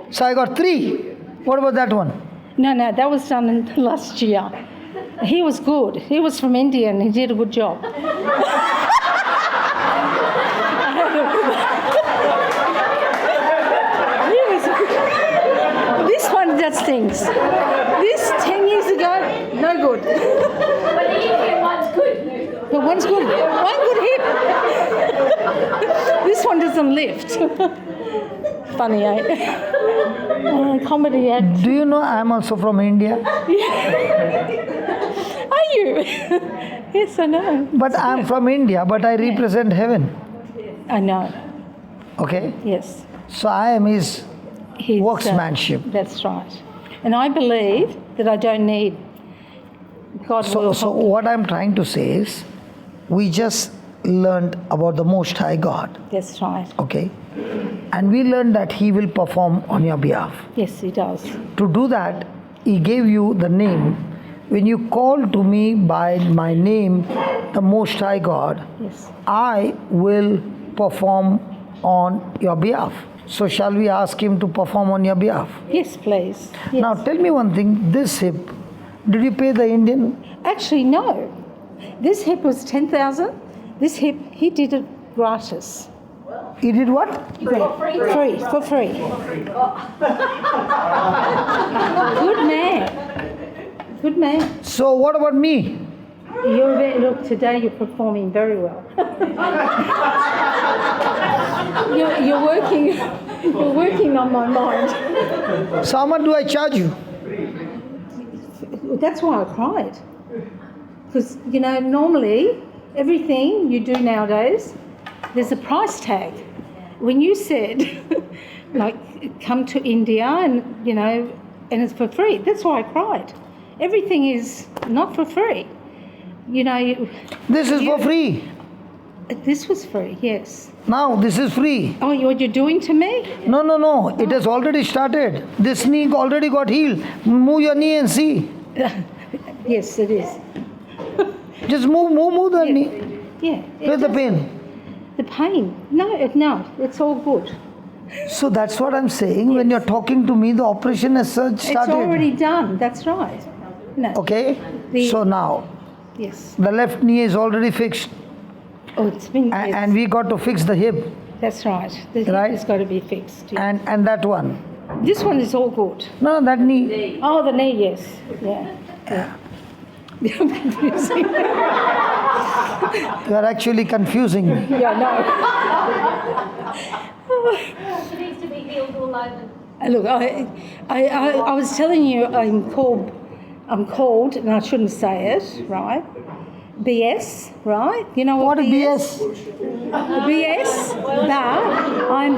So I got 3. What about that one?
No, that was done last year. He was good. He was from India and he did a good job. This one does things. This 10 years ago, no good.
But the Indian one's good.
But one's good. One good hip. This one doesn't lift. Funny, eh? Comedy act.
Do you know I'm also from India?
Are you? Yes, I know.
But I'm from India, but I represent heaven.
I know.
Okay?
Yes.
So I am his
He's,
workmanship.
That's right. And I believe that I don't need God will
So
help.
what I'm trying to say is, we just learned about the Most High God.
That's right.
Okay? And we learned that He will perform on your behalf.
Yes, He does.
To do that, He gave you the name. When you call to me by my name, the Most High God,
Yes.
I will perform on your behalf. So shall we ask Him to perform on your behalf?
Yes, please. Yes.
Now tell me one thing, this hip, did you pay the Indian?
Actually, no. This hip was 10,000. This hip, he did it gratis.
He did what?
Free, for free. Good man. Good man.
So what about me?
Look, today you're performing very well. you're working on my mind.
So how much do I charge you?
That's why I cried. Because, you know, normally everything you do nowadays, there's a price tag. When you said, like, come to India and, you know, and it's for free, that's why I cried. Everything is not for free. You know,
This is for free.
this was free, yes.
Now this is free.
Oh, what you're doing to me?
No. It has already started. This knee already got healed. Move your knee and see.
Yes, it is.
Just move the knee.
Yeah.
Where's the pain?
The pain? No, it's all good.
So that's what I'm saying. When you're talking to me, the operation as such started.
It's already done. That's right. No.
Okay?
The-
So now,
Yes.
the left knee is already fixed.
Oh, it's been. yes.
And we got to fix the hip.
That's right. The hip
Right.
has got to be fixed. Yeah.
And that one.
This one is all good.
No, that knee.
Oh, the knee, yes. Yeah. Confusing.
You are actually confusing me.
Yeah, no.
She needs to be healed all over.
Look, I was telling you I'm called, and I shouldn't say it, right? BS, right? You know
What is BS?
BS?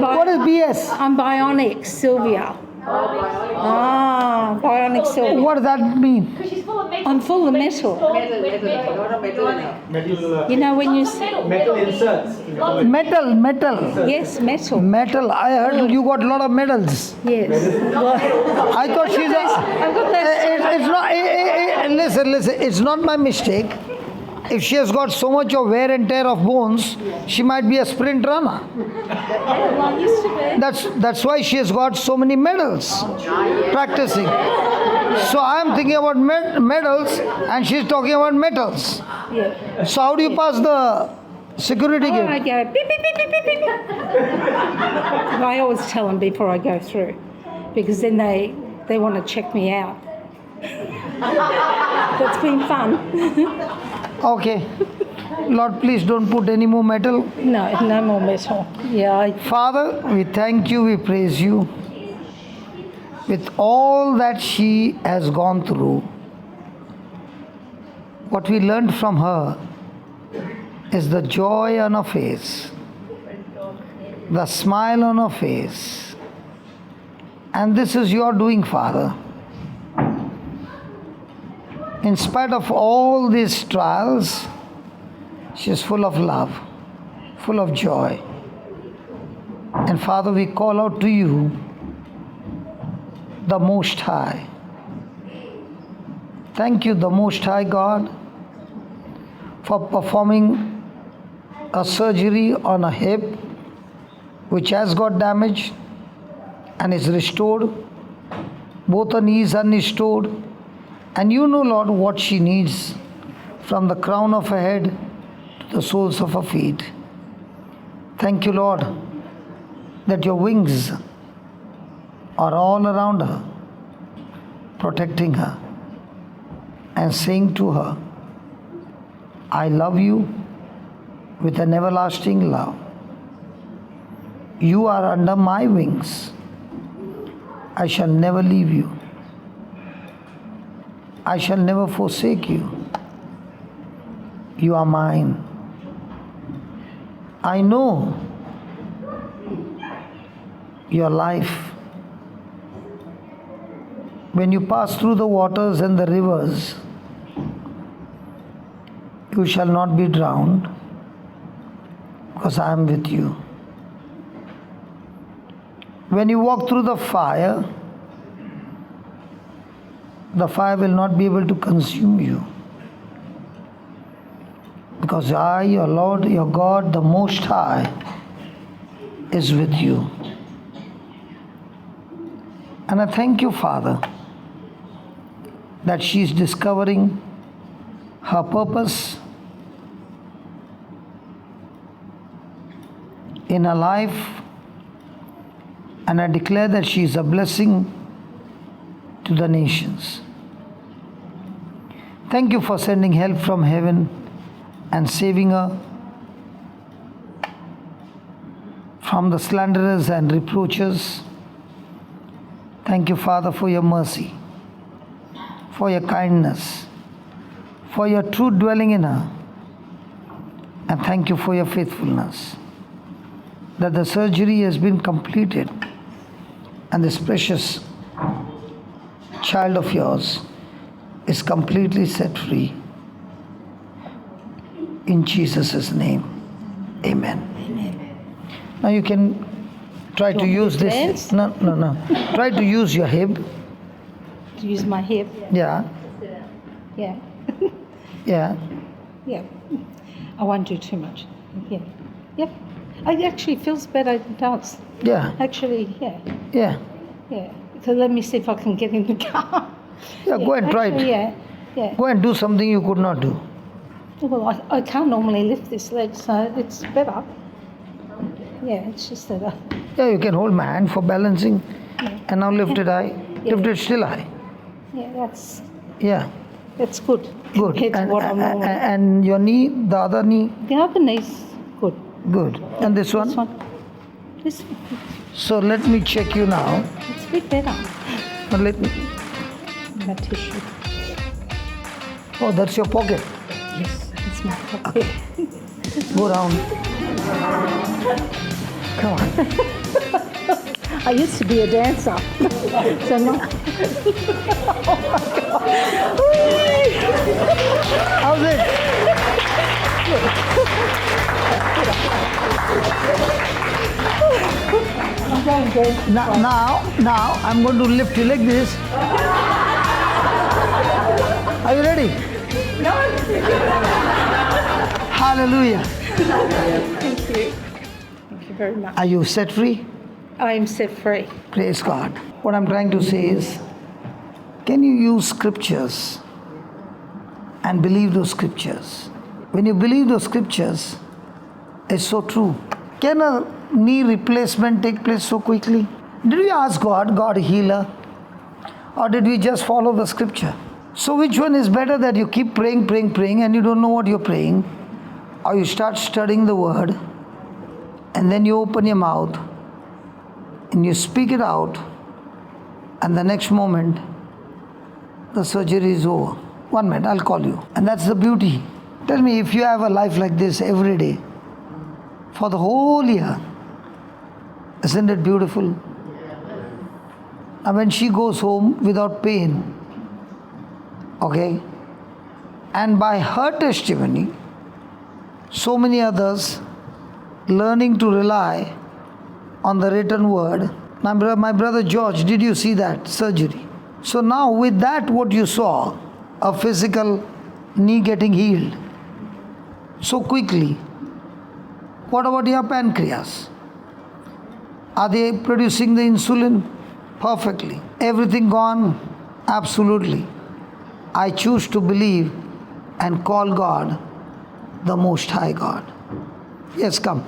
What is BS?
I'm bionic, Sylvia. Bionic Sylvia.
What does that mean?
Because she's full of metal.
I'm full of metal. You know when you
Metal inserts.
Metal.
yes, metal.
Metal. I heard you got a lot of medals.
Yes. Well,
I thought she's a.
I've got those.
It's not. Listen. It's not my mistake. If she has got so much of wear and tear of bones, she might be a sprint runner.
Yeah, well, I used to be.
That's why she has got so many medals practicing. So I am thinking about medals and she's talking about metals.
Yeah.
So how do you pass the security
Oh, I
gate?
go beep, beep, beep, beep, beep, beep. I always tell them before I go through, because then they want to check me out. That's been fun.
Okay. Lord, please don't put any more metal.
No more metal. Yeah,
Father, we thank you, we praise you. With all that she has gone through, what we learned from her is the joy on her face, the smile on her face. And this is your doing, Father. In spite of all these trials, she is full of love, full of joy. And Father, we call out to you, the Most High. Thank you, the Most High God, for performing a surgery on a hip which has got damaged and is restored. Both her knees are restored. And you know, Lord, what she needs from the crown of her head to the soles of her feet. Thank you, Lord, that your wings are all around her, protecting her and saying to her, I love you with an everlasting love. You are under my wings. I shall never leave you. I shall never forsake you. You are mine. I know your life. When you pass through the waters and the rivers, you shall not be drowned, because I am with you. When you walk through the fire will not be able to consume you, because I, your Lord, your God, the Most High, is with you. And I thank you, Father, that she is discovering her purpose in her life, and I declare that she is a blessing to the nations. Thank you for sending help from heaven and saving her from the slanderers and reproachers. Thank you, Father, for your mercy, for your kindness, for your true dwelling in her. And thank you for your faithfulness, that the surgery has been completed and this precious child of yours is completely set free. In Jesus' name, amen. Now you can try to use this.
dance?
No. Try to use your hip.
to use my hip.
Yeah,
Yeah,
yeah.
yeah. I won't do too much. Yeah, yep. It actually feels better. It does.
Yeah,
Actually, yeah,
yeah.
yeah. So let me see if I can get in the car.
Yeah, go and try
actually,
it.
Yeah.
Go and do something you could not do.
Well, I can't normally lift this leg, so it's better. Yeah, it's just that.
Yeah, you can hold my hand for balancing.
Yeah.
And now lift it high.
Yeah.
Lift it still high.
Yeah,
Yeah,
that's good.
good.
Compared to what I'm normally.
And your knee, the other knee,
The other knee's good.
good. And this
This
one?
one. This
So let me check you now.
it's a bit better.
But let me.
That tissue.
Oh, that's your pocket.
Yes, it's my pocket.
Go round. Come on.
I used to be a dancer, so now.
How's it?
I'm going to
Now I'm going to lift you like this. Are you ready?
No.
Hallelujah.
Thank you. Thank you very much.
Are you set free?
I am set free.
Praise God. What I'm trying to say is, can you use scriptures and believe those scriptures? When you believe those scriptures, it's so true. Can a knee replacement take place so quickly? Did we ask God healer? Or did we just follow the scripture? So which one is better, that you keep praying and you don't know what you're praying, or you start studying the word and then you open your mouth and you speak it out, and the next moment the surgery is over. 1 minute, I'll call you. And that's the beauty. Tell me, if you have a life like this every day for the whole year, isn't it beautiful? And when she goes home without pain, okay, and by her testimony, so many others learning to rely on the written word. Now, my brother George, did you see that surgery? So now with that, what you saw, a physical knee getting healed so quickly, what about your pancreas? Are they producing the insulin perfectly? Everything gone? Absolutely. I choose to believe and call God the Most High God. Yes, come.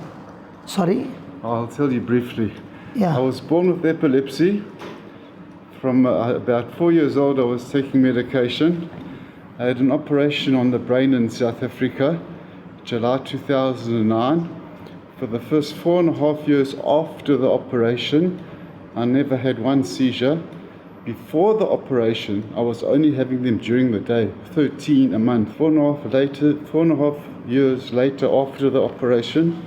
Sorry?
I'll tell you briefly.
Yeah.
I was born with epilepsy. From about 4 years old, I was taking medication. I had an operation on the brain in South Africa, July 2009. For the first 4.5 years after the operation, I never had one seizure. Before the operation, I was only having them during the day, 13 a month. 4.5 years later after the operation,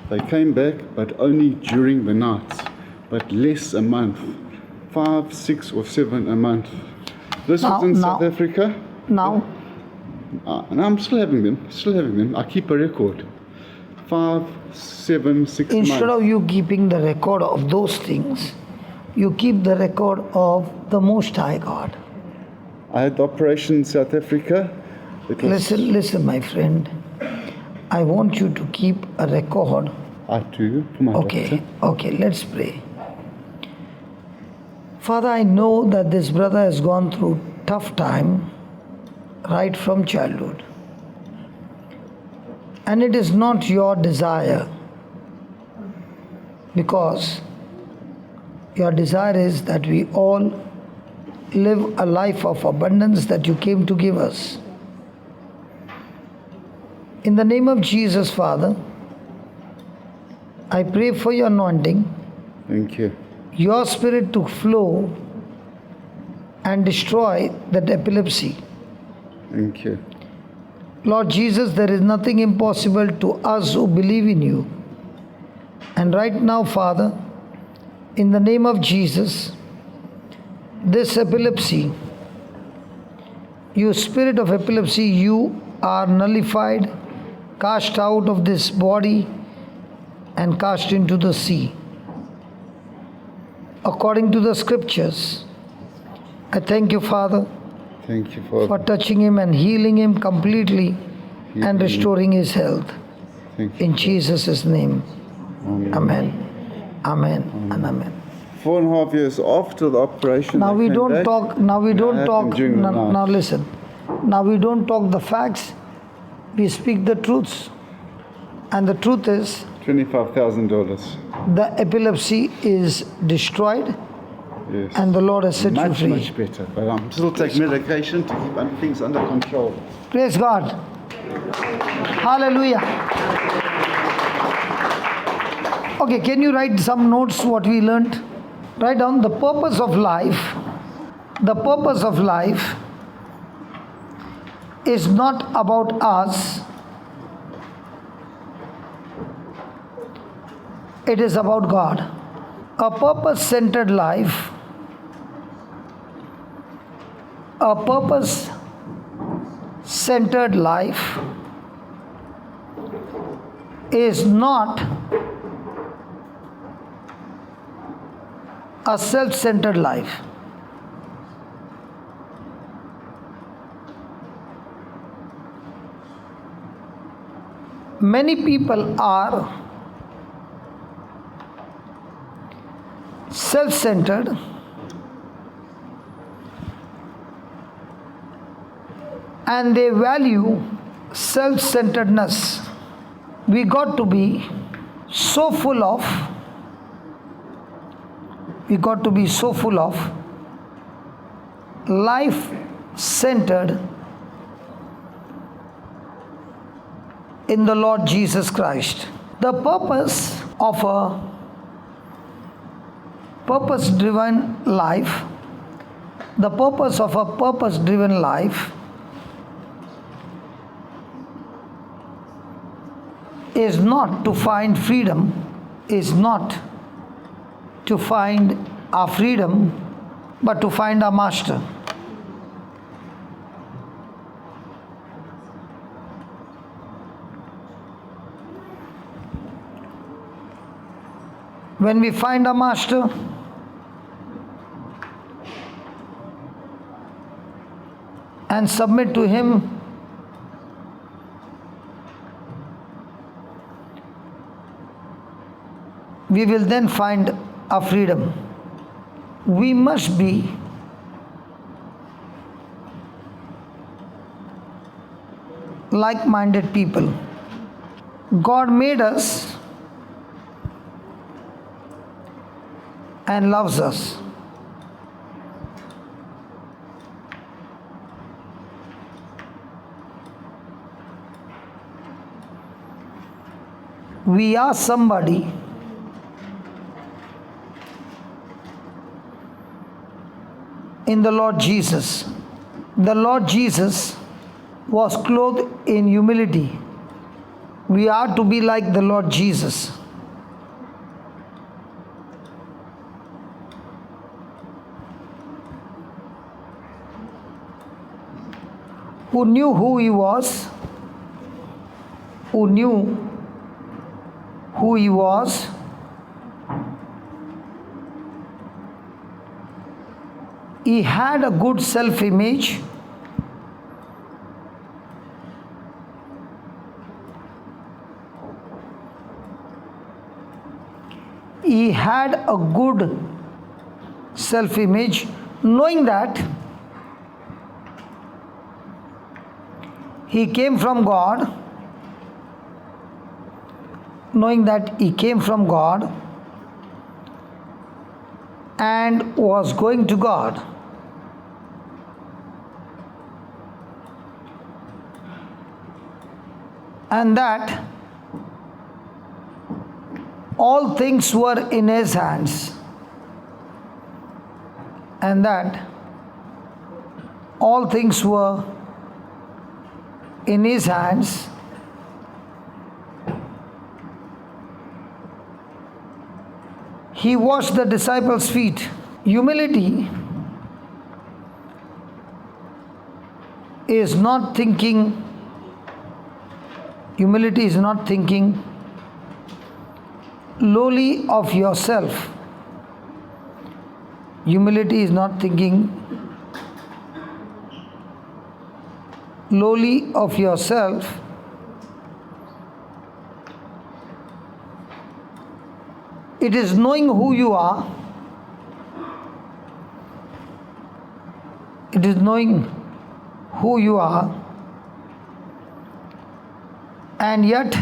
they came back, but only during the nights, but less a month, 5, 6 or 7 a month. This was in South Africa.
Now?
And I'm still having them. I keep a record. 5, 7, 6
Instead
months.
of you keeping the record of those things, you keep the record of the Most High God.
I had the operation in South Africa. It was,
Listen, my friend. I want you to keep a record.
I do, for my doctor.
Okay, let's pray. Father, I know that this brother has gone through tough time right from childhood. And it is not your desire, because your desire is that we all live a life of abundance that you came to give us. In the name of Jesus, Father, I pray for your anointing,
Thank you.
your spirit to flow and destroy that epilepsy.
Thank you.
Lord Jesus, there is nothing impossible to us who believe in you. And right now, Father, in the name of Jesus, this epilepsy, you spirit of epilepsy, you are nullified, cast out of this body and cast into the sea. According to the scriptures, I thank you, Father,
Thank you
for touching him and healing him completely and restoring his health.
Thank you.
In Jesus' name, amen. Amen and amen.
4.5 years after the operation.
Now
they
we
came
don't
back.
talk, now we
I
don't
had
talk,
them during the night.
now listen. Now we don't talk the facts, we speak the truths. And the truth is,
$25,000.
the epilepsy is destroyed
Yes.
and the Lord has set you
much,
free.
much better. But I'm still taking medication to keep things under control.
Praise God. Hallelujah. Okay, can you write some notes what we learned? Write down the purpose of life. The purpose of life is not about us. It is about God. A purpose-centered life, a purpose-centered life is not a self-centered life. Many people are self-centered and they value self-centeredness. We got to be so full of life-centered in the Lord Jesus Christ. The purpose of a purpose-driven life, is not to find freedom, is not to find our freedom, but to find our master. When we find our master, and submit to him, we will then find our freedom. We must be like-minded people. God made us and loves us. We are somebody in the Lord Jesus. The Lord Jesus was clothed in humility. We are to be like the Lord Jesus. Who knew who he was, who knew who he was, he had a good self-image, he had a good self-image, knowing that he came from God, and was going to God. And that all things were in his hands. And that all things were in his hands. He washed the disciples' feet. Humility is not thinking lowly of yourself. Humility is not thinking lowly of yourself. It is knowing who you are. It is knowing who you are, and yet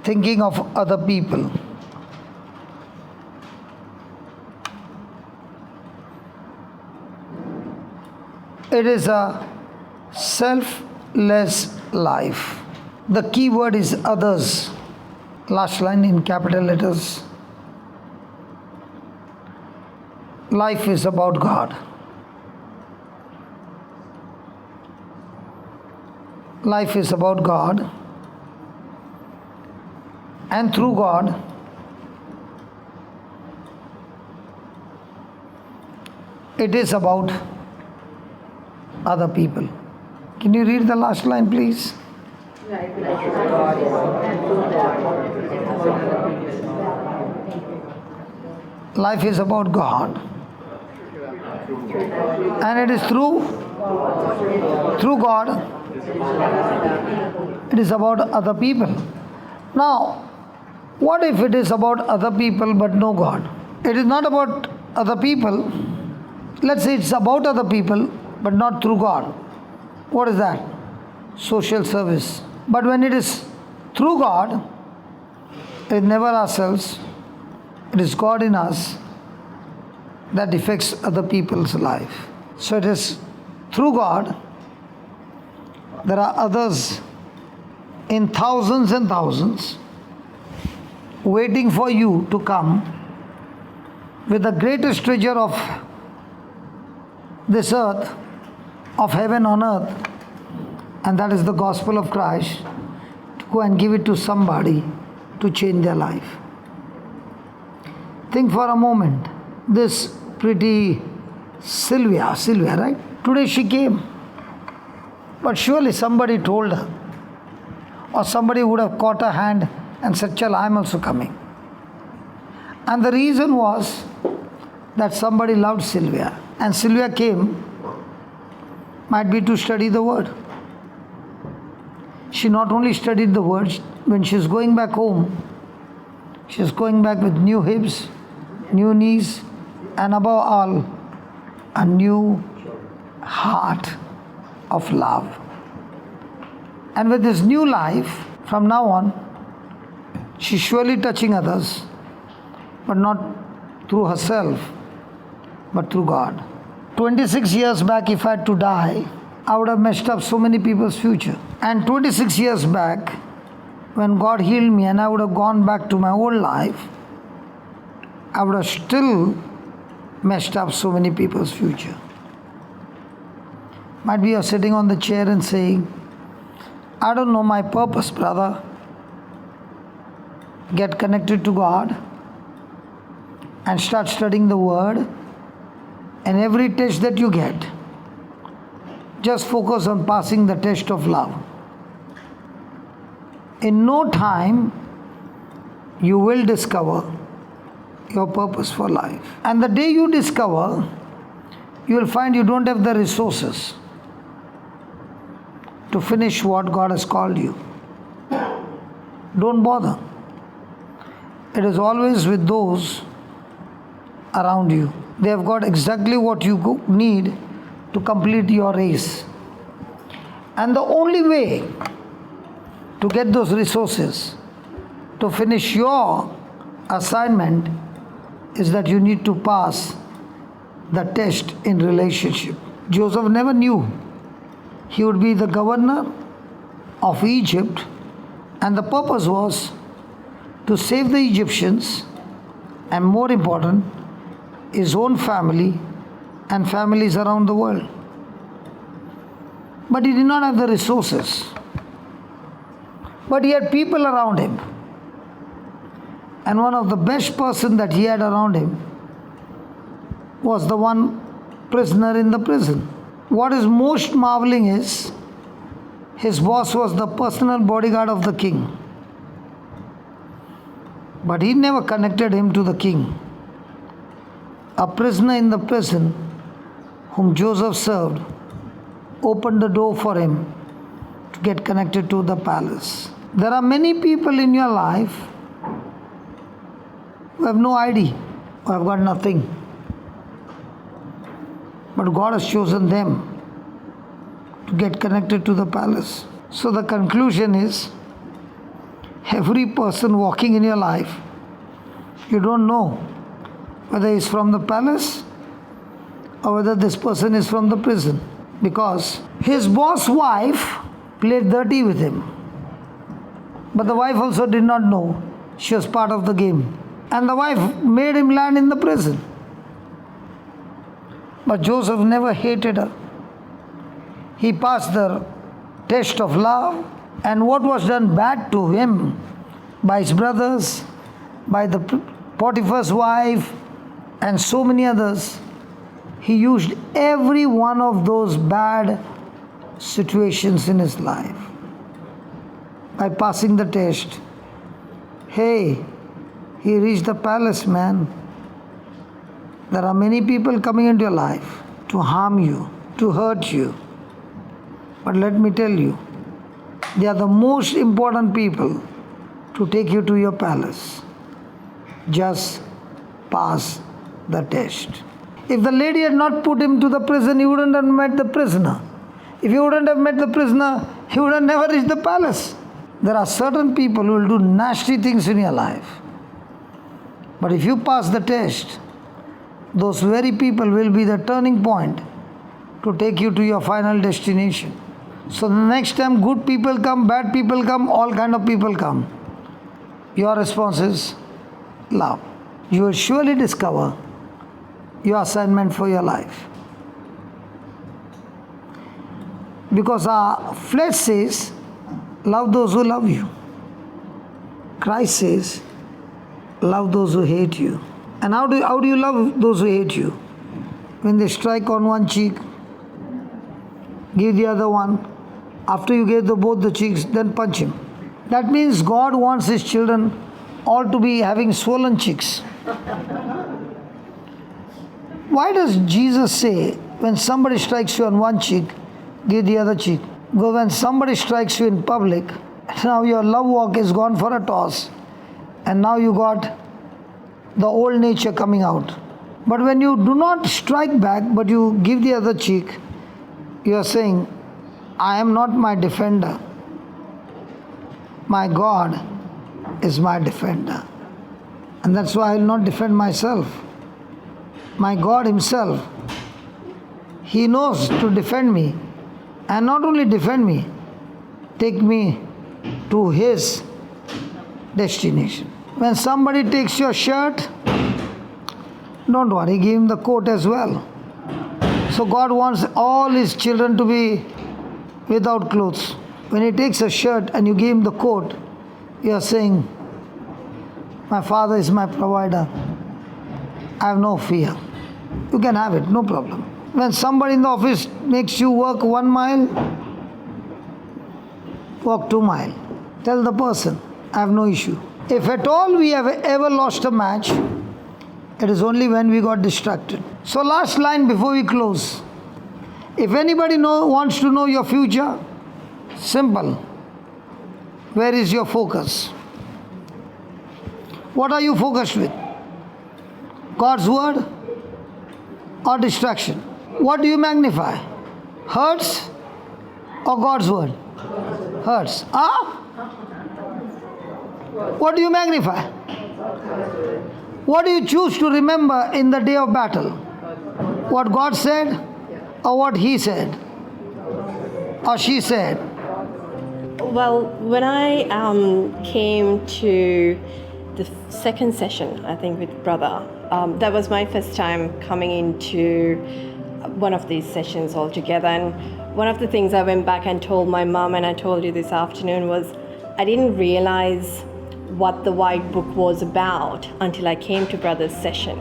thinking of other people. It is a selfless life. The key word is others. Last line in capital letters. Life is about God. Life is about God, and through God, it is about other people. Can you read the last line, please? Life is about God, and it is through God It is about other people. Now, what if it is about other people but no God? It is not about other people. Let's say it's about other people but not through God. What is that? Social service. But when it is through God, it is never ourselves. It is God in us that affects other people's life. So it is through God. There are others in thousands and thousands waiting for you to come with the greatest treasure of this earth, of heaven on earth, and that is the gospel of Christ, to go and give it to somebody to change their life. Think for a moment, this pretty Sylvia, right? Today she came, but surely somebody told her, or somebody would have caught her hand and said, "Chal, I'm also coming." And the reason was that somebody loved Sylvia, and Sylvia came, might be to study the word. She not only studied the word, when she's going back home, she's going back with new hips, new knees, and above all, a new heart of love. And with this new life, from now on, she's surely touching others, but not through herself, but through God. 26 years back, if I had to die, I would have messed up so many people's future. And 26 years back, when God healed me and I would have gone back to my old life, I would have still messed up so many people's future. Might be you're sitting on the chair and saying, "I don't know my purpose, brother." Get connected to God and start studying the Word, and every test that you get, just focus on passing the test of love. In no time, you will discover your purpose for life. And the day you discover, you will find you don't have the resources to finish what God has called you. Don't bother. It is always with those around you. They have got exactly what you need to complete your race. And the only way to get those resources to finish your assignment is that you need to pass the test in relationship. Joseph never knew he would be the governor of Egypt, and the purpose was to save the Egyptians, and more important, his own family and families around the world. But he did not have the resources. But he had people around him. And one of the best person that he had around him was the one prisoner in the prison. What is most marveling is his boss was the personal bodyguard of the king. But he never connected him to the king. A prisoner in the prison whom Joseph served opened the door for him to get connected to the palace. There are many people in your life who have no ID, who have got nothing. But God has chosen them to get connected to the palace. So the conclusion is, every person walking in your life, you don't know whether he's from the palace or whether this person is from the prison. Because his boss' wife played dirty with him. But the wife also did not know she was part of the game. And the wife made him land in the prison. But Joseph never hated her. He passed the test of love, and what was done bad to him by his brothers, by the Potiphar's wife, and so many others, he used every one of those bad situations in his life by passing the test. Hey, he reached the palace, man. There are many people coming into your life to harm you, to hurt you. But let me tell you, They are the most important people to take you to your palace. Just pass the test. If the lady had not put him to the prison, he wouldn't have met the prisoner. If he wouldn't have met the prisoner, he would have never reached the palace. There are certain people who will do nasty things in your life. But if you pass the test, those very people will be the turning point to take you to your final destination. So the next time good people come, bad people come, all kind of people come, your response is love. You will surely discover your assignment for your life. Because our flesh says, love those who love you. Christ says, love those who hate you. And how do you love those who hate you? When they strike on one cheek, give the other one. After you gave both the cheeks, then punch him. That means God wants His children all to be having swollen cheeks. Why does Jesus say, when somebody strikes you on one cheek, give the other cheek? Because when somebody strikes you in public, now your love walk is gone for a toss, and now you got the old nature coming out. But when you do not strike back, but you give the other cheek, you are saying, I am not my defender. My God is my defender. And that's why I will not defend myself. My God Himself, He knows to defend me. And not only defend me, take me to His destination. When somebody takes your shirt, don't worry, give him the coat as well. So God wants all His children to be without clothes. When He takes a shirt and you give him the coat, you are saying, my Father is my provider. I have no fear. You can have it, no problem. When somebody in the office makes you work 1 mile, walk 2 miles. Tell the person, I have no issue. If at all we have ever lost a match, it is only when we got distracted. So last line before we close. If anybody wants to know your future, simple. Where is your focus? What are you focused with? God's word or distraction? What do you magnify? Hurts or God's word? Hurts. What do you magnify? What do you choose to remember in the day of battle? What God said or what He said or she said?
Well, when I came to the second session, I think with brother, that was my first time coming into one of these sessions altogether. And one of the things I went back and told my mum, and I told you this afternoon, was I didn't realize what the white book was about until I came to brother's session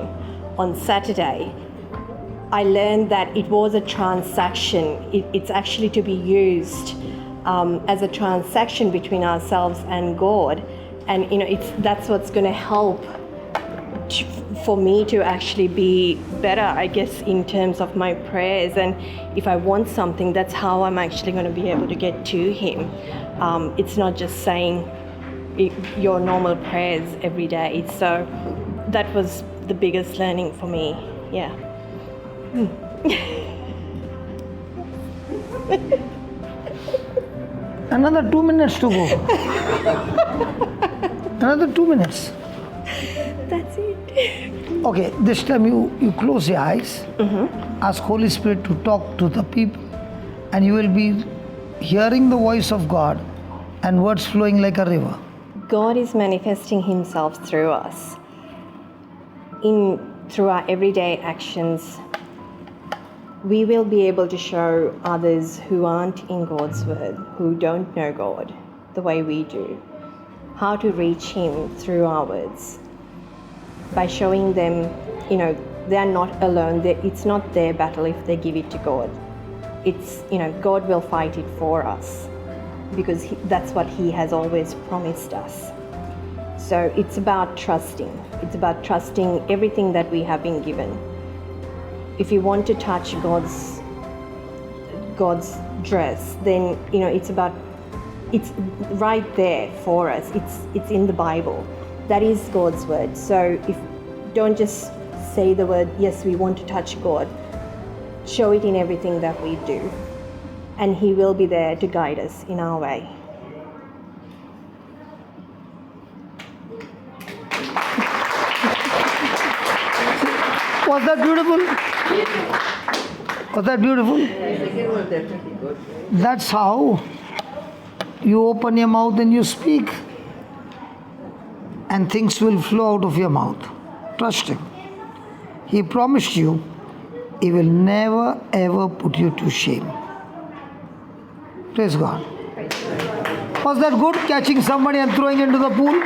on Saturday. I learned that it was a transaction. It's actually to be used as a transaction between ourselves and God. And that's what's going to help for me to actually be better, I guess, in terms of my prayers. And if I want something, that's how I'm actually going to be able to get to Him. It's not just saying your normal prayers every day. So that was the biggest learning for me. Yeah.
Another 2 minutes to go. Another 2 minutes.
That's it.
Okay, this time you close your eyes, ask Holy Spirit to talk to the people, and you will be hearing the voice of God and words flowing like a river.
God is manifesting Himself through us. Through our everyday actions, we will be able to show others who aren't in God's word, who don't know God the way we do, how to reach Him through our words. By showing them, they are not alone. It's not their battle if they give it to God. It's, God will fight it for us because that's what He has always promised us. So it's about trusting. It's about trusting everything that we have been given. If you want to touch God's dress, then it's about it's right there for us. It's in the Bible. That is God's word. So if don't just say the word, yes, we want to touch God. Show it in everything that we do. And He will be there to guide us in our way.
Was that beautiful? Was that beautiful?
Second was definitely good.
That's how you open your mouth and you speak, and things will flow out of your mouth. Trust Him. He promised you He will never ever put you to shame. Praise God. Was that good, catching somebody and throwing into the pool?